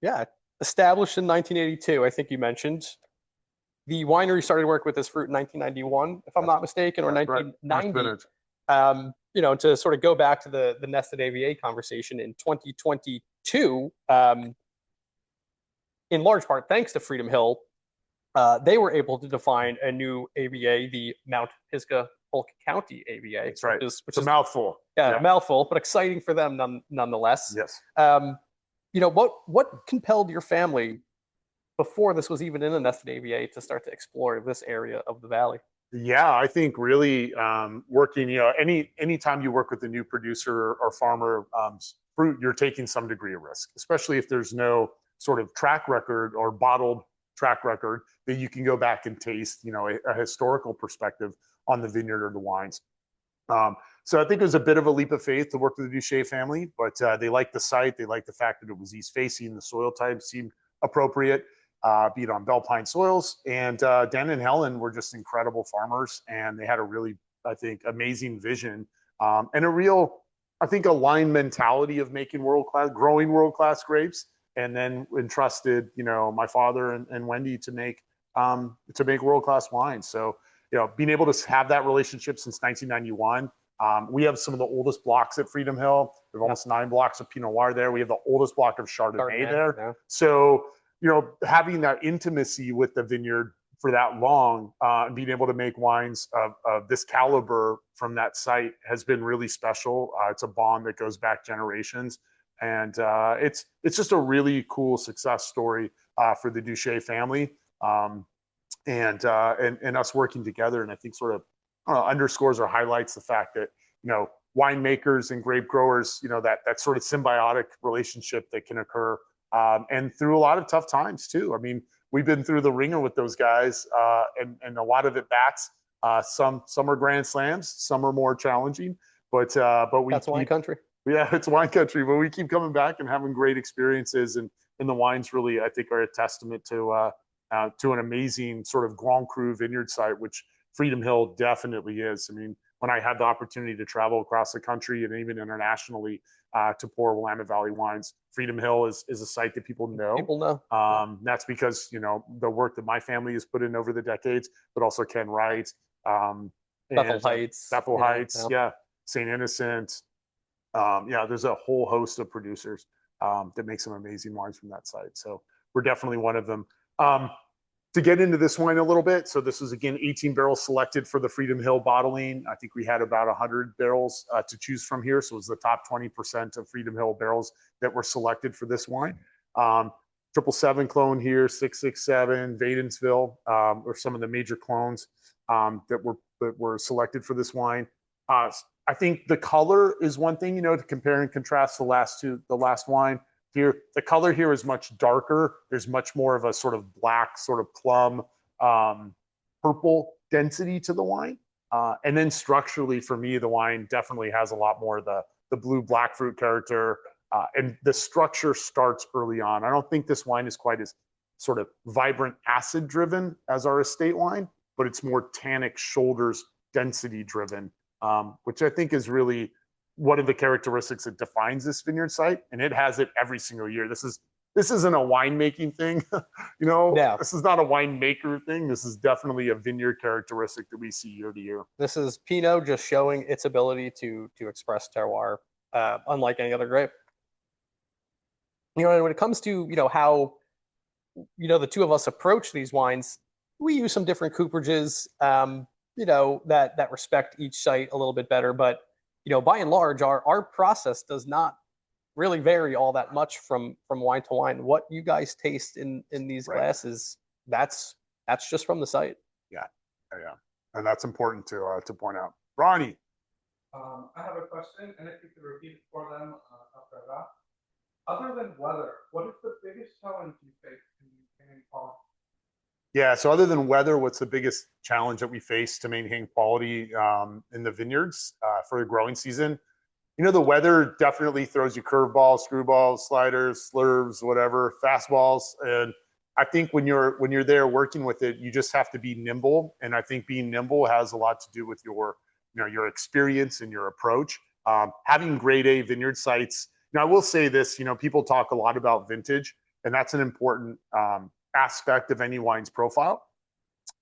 Yeah, established in 1982, I think you mentioned. The winery started work with this fruit in 1991, if I'm not mistaken, or 1990. Right. To sort of go back to the nested AVA conversation in 2022, in large part thanks to Freedom Hill, they were able to define a new AVA, the Mount Pisgah Polk County AVA.
That's right.
Which
is a mouthful.
Yeah, a mouthful, but exciting for them nonetheless.
Yes.
What compelled your family before this was even in a nested AVA to start to explore this area of the valley?
Yeah, I think really working, anytime you work with a new producer or farmer fruit, you're taking some degree of risk, especially if there's no sort of track record or bottled track record that you can go back and taste, a historical perspective on the vineyard or the wines. So I think it was a bit of a leap of faith to work with the Duché family, but they liked the site. They liked the fact that it was east facing. The soil type seemed appropriate. Be it on bell pine soils. And Dan and Helen were just incredible farmers, and they had a really, I think, amazing vision and a real, I think, aligned mentality of making growing world-class grapes, and then entrusted, my father and Wendy to make world-class wines. So, being able to have that relationship since 1991. We have some of the oldest blocks at Freedom Hill. We have almost 9 blocks of Pinot Noir there. We have the oldest block of Chardonnay there. Yeah. So, having that intimacy with the vineyard for that long and being able to make wines of this caliber from that site has been really special. It's a bond that goes back generations. And it's just a really cool success story for the Duché family and us working together. And I think sort of underscores or highlights the fact that, winemakers and grape growers, that sort of symbiotic relationship that can occur. And through a lot of tough times too. I mean, we've been through the ringer with those guys, and a lot of at bats. Some are grand slams, some are more challenging. But
that's wine country.
Yeah, it's wine country, but we keep coming back and having great experiences. And the wines really, I think, are a testament to an amazing sort of Grand Cru vineyard site, which Freedom Hill definitely is. I mean, when I had the opportunity to travel across the country and even internationally to pour Willamette Valley wines, Freedom Hill is a site that people know.
People know.
That's because, you know, the work that my family has put in over the decades, but also Ken Wright,
Bethel Heights.
Bethel Heights, yeah, St. Innocent. Yeah, there's a whole host of producers that make some amazing wines from that site. So we're definitely one of them. To get into this wine a little bit, so this was again 18 barrels selected for the Freedom Hill bottling. I think we had about 100 barrels to choose from here, so it was the top 20% of Freedom Hill barrels that were selected for this wine. 777 clone here, 667, Vadensville are some of the major clones that were selected for this wine. I think the color is one thing, you know, to compare and contrast the last wine. Here, the color here is much darker. There's much more of a sort of black, sort of plum, purple density to the wine. And then structurally, for me, the wine definitely has a lot more of the blue black fruit character. And the structure starts early on. I don't think this wine is quite as sort of vibrant acid driven as our estate wine, but it's more tannic shoulders density driven, which I think is really one of the characteristics that defines this vineyard site, and it has it every single year. This isn't a winemaking thing, you know.
No.
This is not a winemaker thing. This is definitely a vineyard characteristic that we see year to year.
This is Pinot just showing its ability to express terroir, unlike any other grape. You know, and when it comes to, you know, how, you know, the two of us approach these wines, we use some different cooperages, you know, that respect each site a little bit better, but you know, by and large, our process does not really vary all that much from wine to wine. What you guys taste in these glasses, that's just from the site.
Yeah, and that's important to point out. Ronnie,
I have a question, and if you could repeat it for them after that. Other than weather, what is the biggest challenge you face in maintaining quality?
Yeah, so other than weather, what's the biggest challenge that we face to maintain quality in the vineyards for the growing season? You know, the weather definitely throws you curveballs, screwballs, sliders, slurves, whatever, fastballs. And I think when you're there working with it, you just have to be nimble. And I think being nimble has a lot to do with your experience and your approach. Having grade A vineyard sites. Now, I will say this, you know, people talk a lot about vintage, and that's an important aspect of any wine's profile,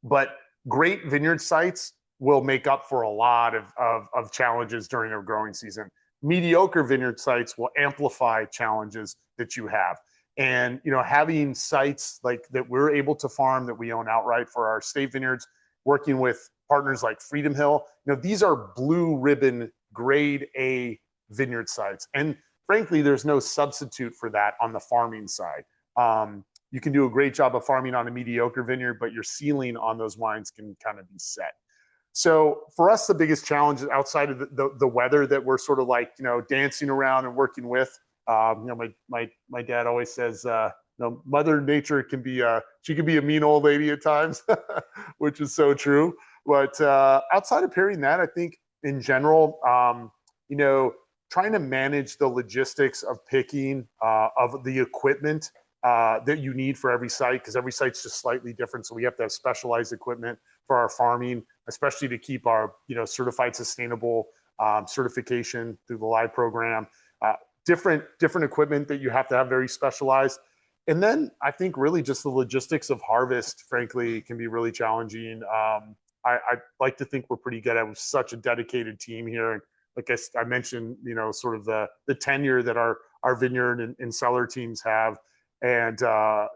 but great vineyard sites will make up for a lot of challenges during a growing season. Mediocre vineyard sites will amplify challenges that you have. And, you know, having sites like that we're able to farm, that we own outright for our state vineyards, working with partners like Freedom Hill, you know, these are blue ribbon grade A vineyard sites. And frankly, there's no substitute for that on the farming side. You can do a great job of farming on a mediocre vineyard, but your ceiling on those wines can kind of be set. So for us, the biggest challenge outside of the weather that we're sort of like, you know, dancing around and working with, you know, my dad always says, you know, Mother Nature can be she can be a mean old lady at times, which is so true. But outside of pairing that, I think in general, you know, trying to manage the logistics of picking of the equipment that you need for every site, because every site's just slightly different. So we have to have specialized equipment for our farming, especially to keep our, you know, certified sustainable certification through the LIVE program. Different equipment that you have to have very specialized. And then I think really just the logistics of harvest, frankly, can be really challenging. I like to think we're pretty good. I have such a dedicated team here. And like I mentioned, you know, sort of the tenure that our vineyard and cellar teams have. And,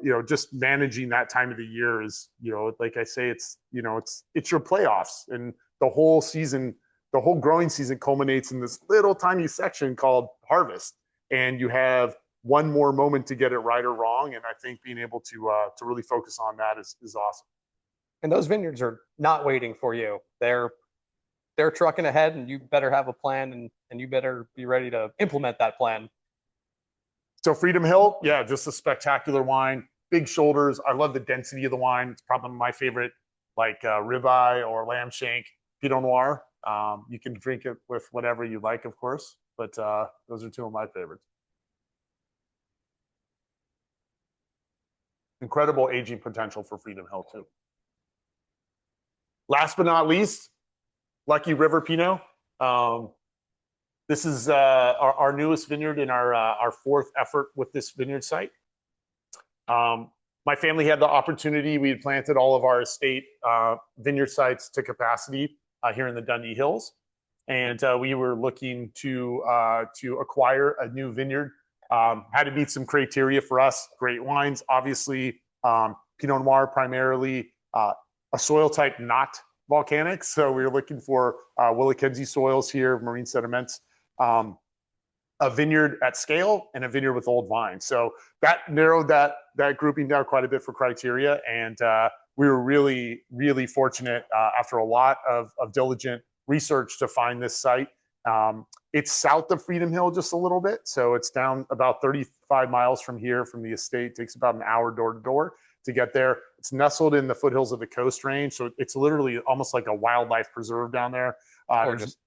you know, just managing that time of the year is, you know, like I say, it's, you know, it's your playoffs, and the whole season, the whole growing season culminates in this little tiny section called harvest. And you have one more moment to get it right or wrong. And I think being able to really focus on that is awesome.
And those vineyards are not waiting for you. They're trucking ahead, and you better have a plan, and you better be ready to implement that plan.
So Freedom Hill, yeah, just a spectacular wine. Big shoulders. I love the density of the wine. It's probably my favorite, like ribeye or lamb shank Pinot Noir. You can drink it with whatever you like, of course. but those are two of my favorites. Incredible aging potential for Freedom Hill too. Last but not least, Lucky River Pinot. This is our newest vineyard in our fourth effort with this vineyard site. My family had the opportunity. We had planted all of our estate vineyard sites to capacity here in the Dundee Hills, and we were looking to acquire a new vineyard. Had to meet some criteria for us. Great wines, obviously. Pinot Noir primarily, a soil type not volcanic. So we were looking for Willackenzie soils here, marine sediments, a vineyard at scale, and a vineyard with old vines. So that narrowed that grouping down quite a bit for criteria. And we were really, really fortunate after a lot of diligent research to find this site. It's south of Freedom Hill just a little bit. So it's down about 35 miles from here, from the estate. It takes about an hour door to door to get there. It's nestled in the foothills of the Coast Range. So it's literally almost like a wildlife preserve down there.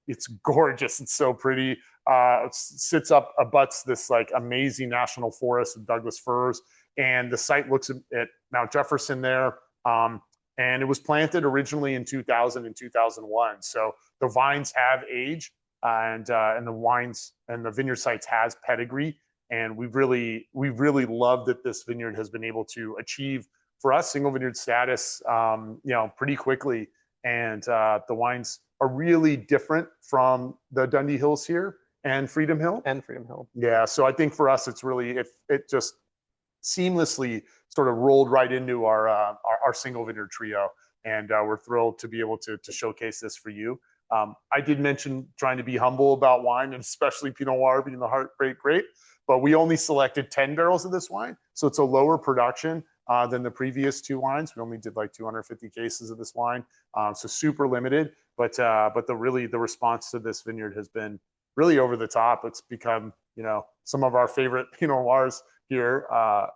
It's gorgeous. It's so pretty. It sits up, abuts this like amazing national forest of Douglas firs. And the site looks at Mount Jefferson there. And it was planted originally in 2000 and 2001. So the vines have age, and the wines and the vineyard sites has pedigree. And we've really loved that this vineyard has been able to achieve for us single vineyard status, pretty quickly. And the wines are really different from the Dundee Hills here and Freedom Hill. Yeah. So I think for us, it's really, it just seamlessly sort of rolled right into our single vineyard trio. And we're thrilled to be able to showcase this for you. I did mention trying to be humble about wine, and especially Pinot Noir being the heartbreak grape, but we only selected 10 barrels of this wine. So it's a lower production than the previous two wines. We only did like 250 cases of this wine. So super limited, but the response to this vineyard has been really over the top. It's become, some of our favorite Pinot Noirs here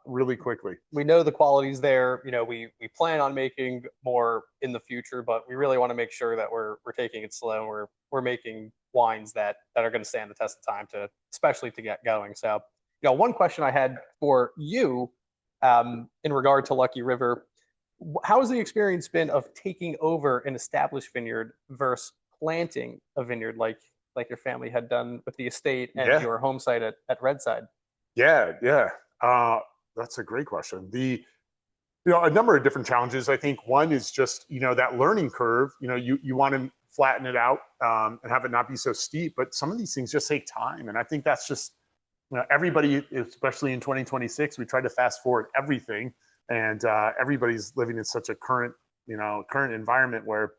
really quickly.
We know the quality's there. We plan on making more in the future, but we really want to make sure that we're taking it slow. We're making wines that are going to stand the test of time, especially to get going. So, one question I had for you in regard to Lucky River, how has the experience been of taking over an established vineyard versus planting a vineyard like your family had done with the estate and your home site at Redside?
Yeah. That's a great question. A number of different challenges. I think one is just, that learning curve. You want to flatten it out and have it not be so steep, but some of these things just take time. And I think that's just, everybody, especially in 2026, we try to fast forward everything, and everybody's living in such a current environment where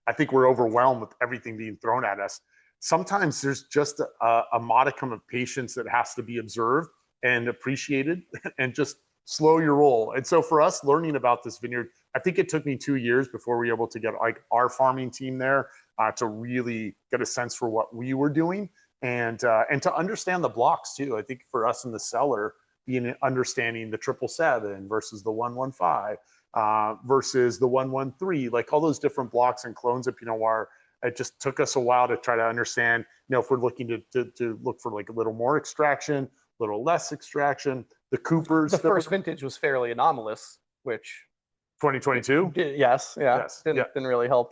I think we're overwhelmed with everything being thrown at us. Sometimes there's just a modicum of patience that has to be observed and appreciated, and just slow your roll. And so for us, learning about this vineyard, I think it took me 2 years before we were able to get like our farming team there to really get a sense for what we were doing, and to understand the blocks too. I think for us in the cellar, understanding the 777 versus the 115 versus the 113, like all those different blocks and clones of Pinot Noir. It just took us a while to try to understand, if we're looking to look for like a little more extraction, a little less extraction. The Coopers.
The first vintage was fairly anomalous, which
2022.
Yes. Didn't really help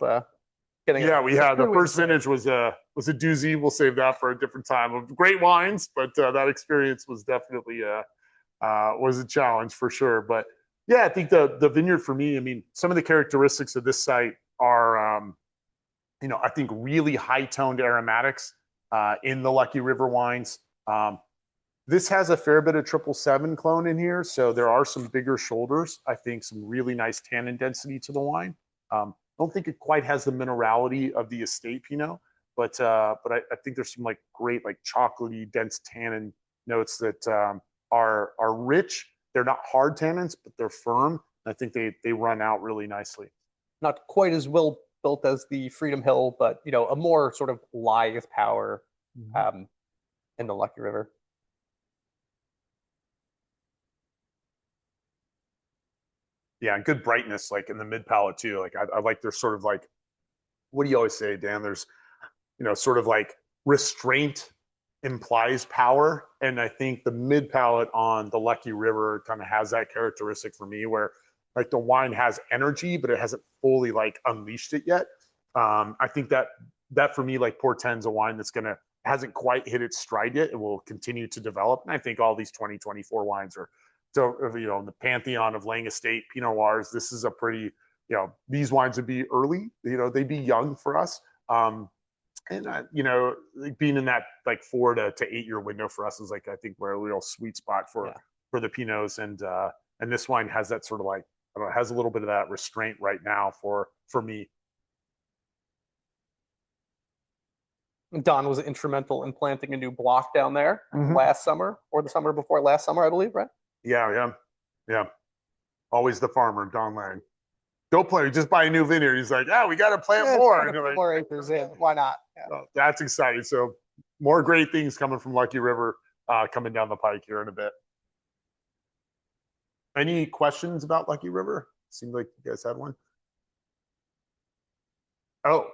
getting.
Yeah, we had the first vintage was a doozy. We'll save that for a different time. Of great wines, but that experience was definitely was a challenge for sure. But yeah, I think the vineyard for me, I mean, some of the characteristics of this site are, I think really high-toned aromatics in the Lucky River wines. This has a fair bit of 777 clone in here, so there are some bigger shoulders. I think some really nice tannin density to the wine. Don't think it quite has the minerality of the estate Pinot, but I think there's some like great like chocolatey dense tannin notes that are rich. They're not hard tannins, but they're firm. I think they run out really nicely.
Not quite as well built as the Freedom Hill, but a more sort of lithe power in the Lucky River.
Yeah, and good brightness like in the mid palate too. Like I like there's sort of like, what do you always say, Dan? There's sort of like restraint implies power, and I think the mid palate on the Lucky River kind of has that characteristic for me, where like the wine has energy, but it hasn't fully like unleashed it yet. I think that for me, like Porten's a wine that's gonna hasn't quite hit its stride yet. It will continue to develop, and I think all these 2024 wines are, so in the pantheon of Lange Estate Pinot Noirs. This is a pretty, these wines would be early. They'd be young for us. And like being in that like 4 to 8 year window for us is like, I think we're a real sweet spot for the Pinots, and this wine has that sort of like, I don't know, has a little bit of that restraint right now for me.
Don was instrumental in planting a new block down there last summer, or the summer before last summer, I believe, right?
Yeah. Always the farmer, Don Lange. Don't play. Just buy a new vineyard. He's like, we got to plant more.
Put more acres in. Why not?
Oh, that's exciting. So more great things coming from Lucky River coming down the pike here in a bit. Any questions about Lucky River? Seemed like you guys had one. Oh.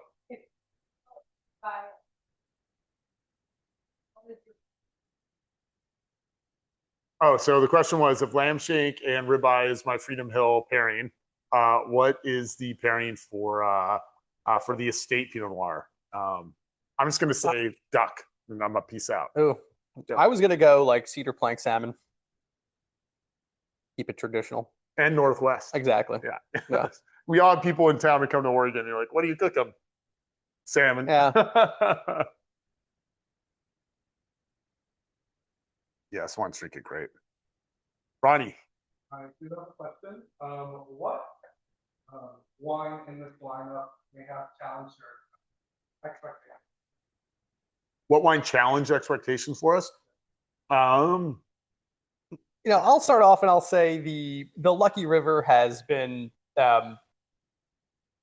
Oh, so the question was, if lamb shank and ribeye is my Freedom Hill pairing, what is the pairing for the estate Pinot Noir? I'm just gonna say duck, and I'm gonna peace out.
Oh, I was gonna go like cedar plank salmon. Keep it traditional.
And Northwest.
Exactly.
Yeah. We all have people in town that come to Oregon. You're like, what do you cook them? Salmon.
Yeah.
Yeah, Swan Streak is great. Ronnie.
I do have a question. What wine in this lineup may have challenged your expectations?
What wine challenged expectations for us?
I'll start off and I'll say the Lucky River has been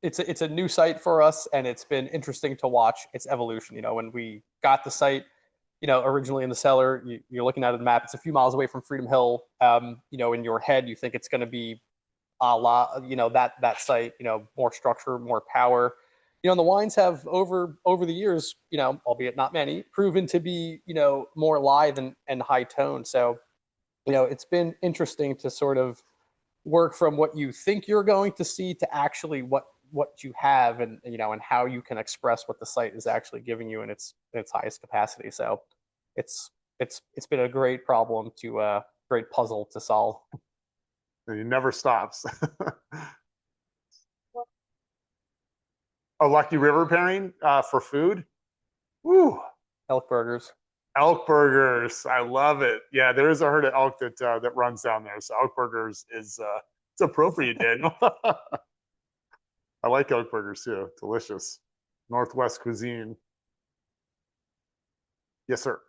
it's a new site for us, and it's been interesting to watch its evolution. When we got the site, originally in the cellar, you're looking at the map. It's a few miles away from Freedom Hill. In your head, you think it's going to be a la, that site, more structure, more power. And the wines have over the years, albeit not many, proven to be, more live and high tone. So, it's been interesting to sort of work from what you think you're going to see to actually what you have, and and how you can express what the site is actually giving you in its highest capacity. So it's been a great problem great puzzle to solve.
It never stops. A Lucky River pairing for food. Woo.
Elk burgers.
Elk burgers. I love it. Yeah, there is a herd of elk that runs down there. So elk burgers is it's appropriate, Daniel. I like elk burgers too. Delicious. Northwest cuisine. Yes, sir.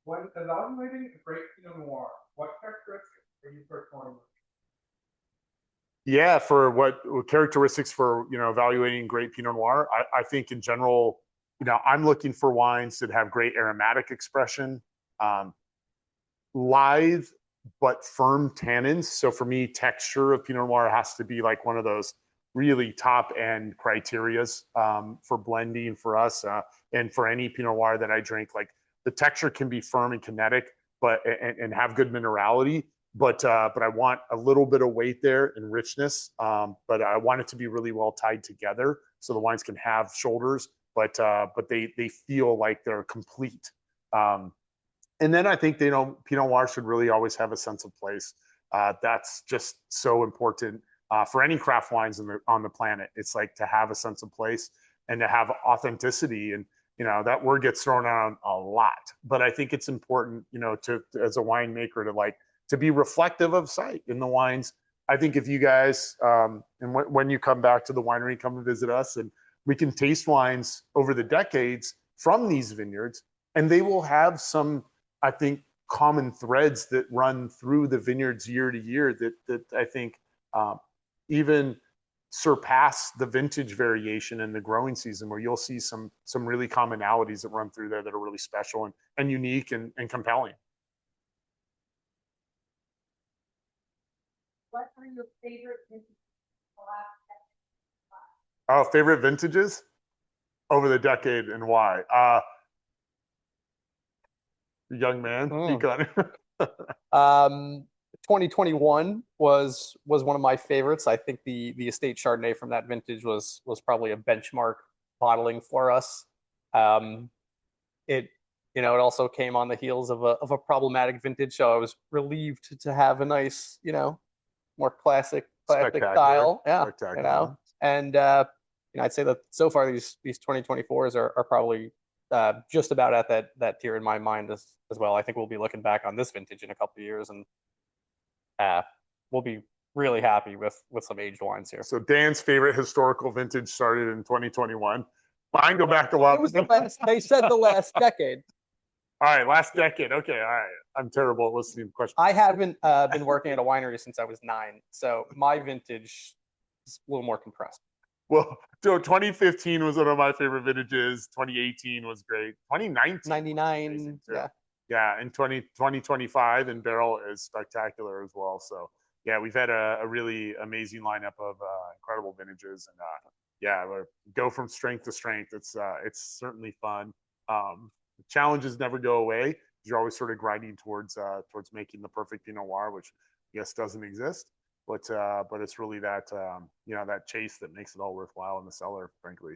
When evaluating a great Pinot Noir, what characteristics are you personally looking?
Yeah, for what characteristics for evaluating great Pinot Noir, I think in general, I'm looking for wines that have great aromatic expression, lithe but firm tannins. So for me, texture of Pinot Noir has to be like one of those really top end criterias for blending for us, and for any Pinot Noir that I drink. Like the texture can be firm and kinetic, but and have good minerality. But I want a little bit of weight there and richness. But I want it to be really well tied together, so the wines can have shoulders, but they feel like they're complete. And then I think Pinot Noir should really always have a sense of place. That's just so important for any craft wines on the planet. It's like to have a sense of place and to have authenticity. And that word gets thrown around a lot, but I think it's important, to as a winemaker to be reflective of site in the wines. I think if you guys, and when you come back to the winery, come and visit us, and we can taste wines over the decades from these vineyards, and they will have some, I think, common threads that run through the vineyards year to year that I think even surpass the vintage variation in the growing season, where you'll see some really commonalities that run through there that are really special and unique and compelling.
What are your favorite vintages?
Oh, favorite vintages over the decade and why? Young man,
Mm.
peek on it.
2021 was one of my favorites. I think the estate Chardonnay from that vintage was probably a benchmark bottling for us. Um, it it also came on the heels of a problematic vintage, so I was relieved to have a nice, more classic
Spectacular,
style. Yeah,
spectacular.
and I'd say that so far these 2024s are probably just about at that tier in my mind as well. I think we'll be looking back on this vintage in a couple of years, and we'll be really happy with some aged wines here.
So Dan's favorite historical vintage started in 2021. Mine go back a lot.
It was they said the last decade.
All right, last decade. Okay, all right. I'm terrible at listening to questions.
I haven't been working at a winery since I was 9, so my vintage is a little more compressed.
Well, so 2015 was one of my favorite vintages. 2018 was great. 2019,
99, yeah.
Yeah, and 2025 in barrel is spectacular as well. So yeah, we've had a really amazing lineup of incredible vintages, and yeah, we go from strength to strength. It's certainly fun. Challenges never go away. You're always sort of grinding towards making the perfect Pinot Noir, which I guess doesn't exist. But it's really that that chase that makes it all worthwhile in the cellar, frankly.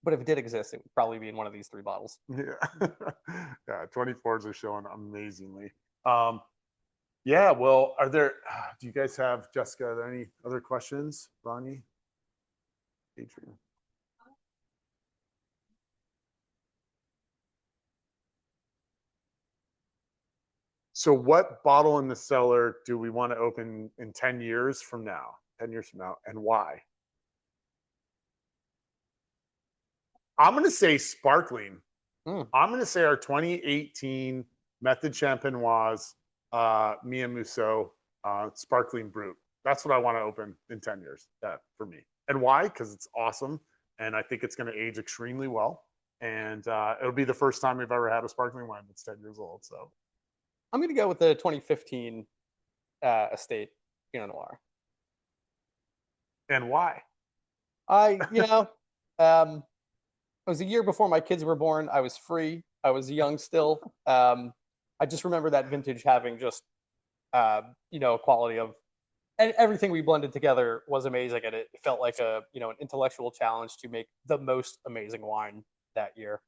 But if it did exist, it would probably be in one of these 3 bottles.
Yeah, yeah. 24s are showing amazingly. Yeah. Well, do you guys have, Jessica? Are there any other questions, Ronnie, Adrian? So what bottle in the cellar do we want to open in 10 years from now? 10 years from now, and why? I'm going to say sparkling. I'm going to say our 2018 Method Champenoise Mia Musso Sparkling Brut. That's what I want to open in 10 years for me. And why? Because it's awesome. And I think it's going to age extremely well. And it'll be the first time we've ever had a sparkling wine that's 10 years old. So
I'm going to go with the 2015 estate Pinot Noir.
And why?
It was a year before my kids were born. I was free. I was young still. I just remember that vintage having just, a quality of, and everything we blended together was amazing. And it felt like an intellectual challenge to make the most amazing wine that year.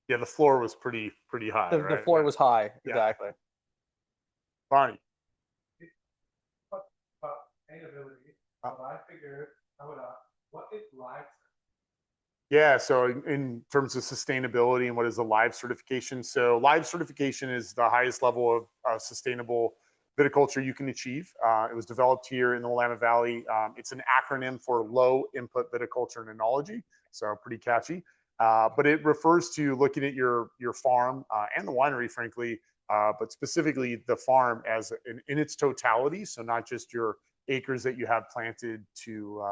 Yeah, the floor was pretty high.
The floor was high. Yeah. Exactly.
Barney.
Sustainability. I figured I would ask, what is live?
Yeah, so in terms of sustainability and what is the live certification? So live certification is the highest level of sustainable viticulture you can achieve. It was developed here in the Willamette Valley. It's an acronym for low input viticulture and enology, so pretty catchy. But it refers to looking at your farm and the winery, frankly, but specifically the farm as in its totality. So not just your acres that you have planted to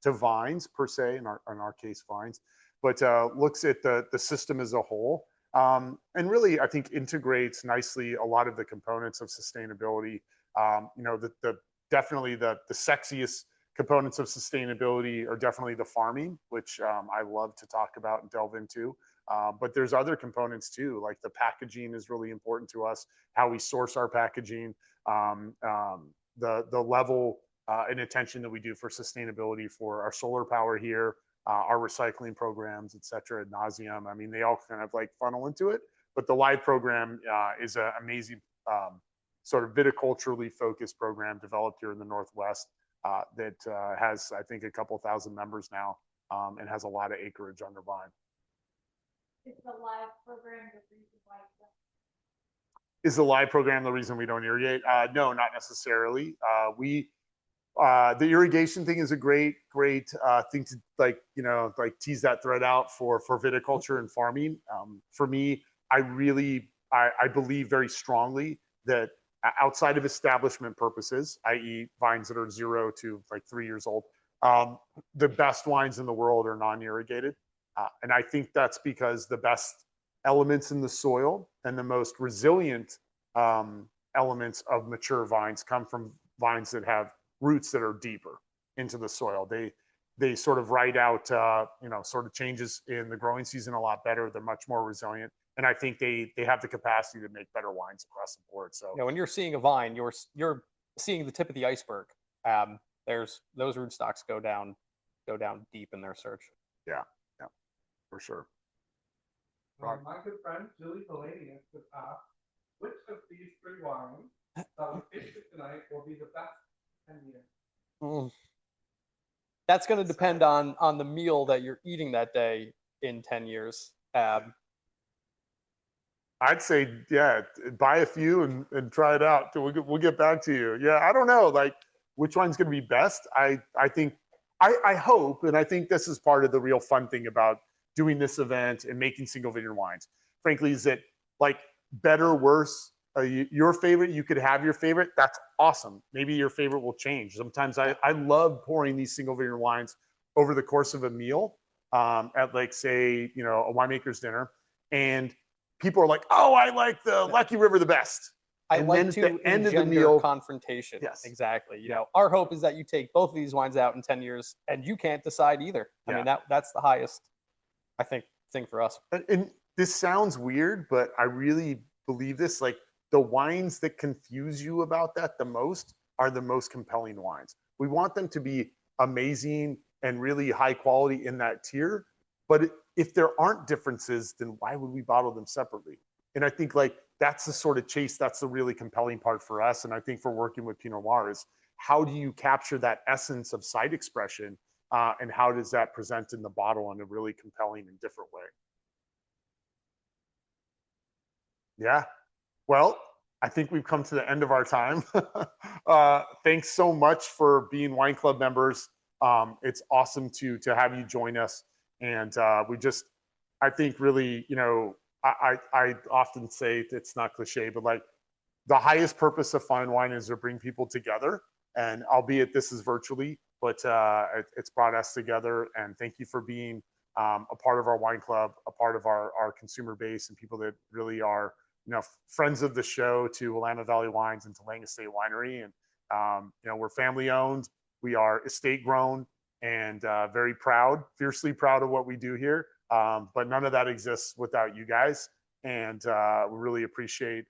vines per se, in our case vines, but looks at the system as a whole, and really I think integrates nicely a lot of the components of sustainability. Definitely the sexiest components of sustainability are definitely the farming, which I love to talk about and delve into. But there's other components too, like the packaging is really important to us, how we source our packaging, the level and attention that we do for sustainability for our solar power here, our recycling programs, et cetera, ad nauseum. I mean, they all kind of like funnel into it. But the live program is an amazing sort of viticulturally focused program developed here in the Northwest that has, I think, a couple thousand members now and has a lot of acreage under vine.
Is the live program the reason why?
Is the live program the reason we don't irrigate? No, not necessarily. The irrigation thing is a great thing to tease that thread out for viticulture and farming. For me, I believe very strongly that outside of establishment purposes, i.e. vines that are 0 to 3 years old, the best wines in the world are non-irrigated. And I think that's because the best elements in the soil and the most resilient elements of mature vines come from vines that have roots that are deeper into the soil. they sort of ride out, sort of changes in the growing season a lot better. They're much more resilient. And I think they have the capacity to make better wines across the board. So,
when you're seeing a vine, you're seeing the tip of the iceberg. There's those rootstocks go down deep in their search.
Yeah, for sure.
My good friend Julie Hellenius has asked, which of these 3 wines that we tasted tonight will be the best 10 years?
That's going to depend on the meal that you're eating that day in 10 years.
I'd say, buy a few and try it out. We'll get back to you. Yeah, I don't know, like which one's going to be best. I think, I hope, and I think this is part of the real fun thing about doing this event and making single vineyard wines, frankly, is that like better, worse, your favorite, you could have your favorite. That's awesome. Maybe your favorite will change. Sometimes I love pouring these single vineyard wines over the course of a meal at like, say, a winemaker's dinner. And people are like, oh, I like the Lucky River the best.
I like to engender confrontation.
Yes.
Exactly. Our hope is that you take both of these wines out in 10 years and you can't decide either. I mean, that's the highest, I think, thing for us.
And this sounds weird, but I really believe this. Like the wines that confuse you about that the most are the most compelling wines. We want them to be amazing and really high quality in that tier. But if there aren't differences, then why would we bottle them separately? And I think like that's the sort of chase, that's the really compelling part for us. And I think for working with Pinot Noir is how do you capture that essence of site expression and how does that present in the bottle in a really compelling and different way? Yeah. Well, I think we've come to the end of our time. Thanks so much for being Wine Club members. It's awesome to have you join us. And I think really, I often say it's not cliche, but like the highest purpose of fine wine is to bring people together. And albeit this is virtually, but it's brought us together. And thank you for being a part of our wine club, a part of our consumer base, and people that really are, friends of the show, to Willamette Valley Wines and to Lange Estate Winery. And we're family owned, we are estate grown, and very proud, fiercely proud of what we do here. But none of that exists without you guys. And we really appreciate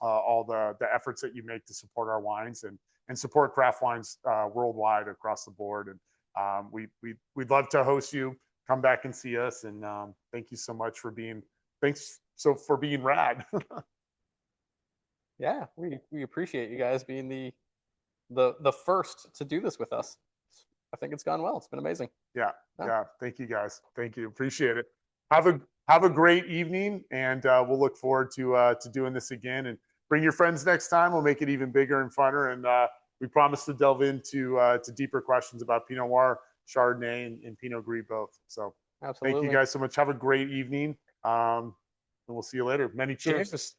all the efforts that you make to support our wines and support craft wines worldwide across the board. And we'd love to host you. Come back and see us. And thank you so much for being rad.
Yeah, we appreciate you guys being the first to do this with us. I think it's gone well. It's been amazing.
Yeah. Thank you guys. Thank you. Appreciate it. Have a great evening, and we'll look forward to doing this again. And bring your friends next time. We'll make it even bigger and funner. And we promise to delve into to deeper questions about Pinot Noir, Chardonnay, and Pinot Gris both. So
absolutely.
Thank you guys so much. Have a great evening. And we'll see you later. Many cheers.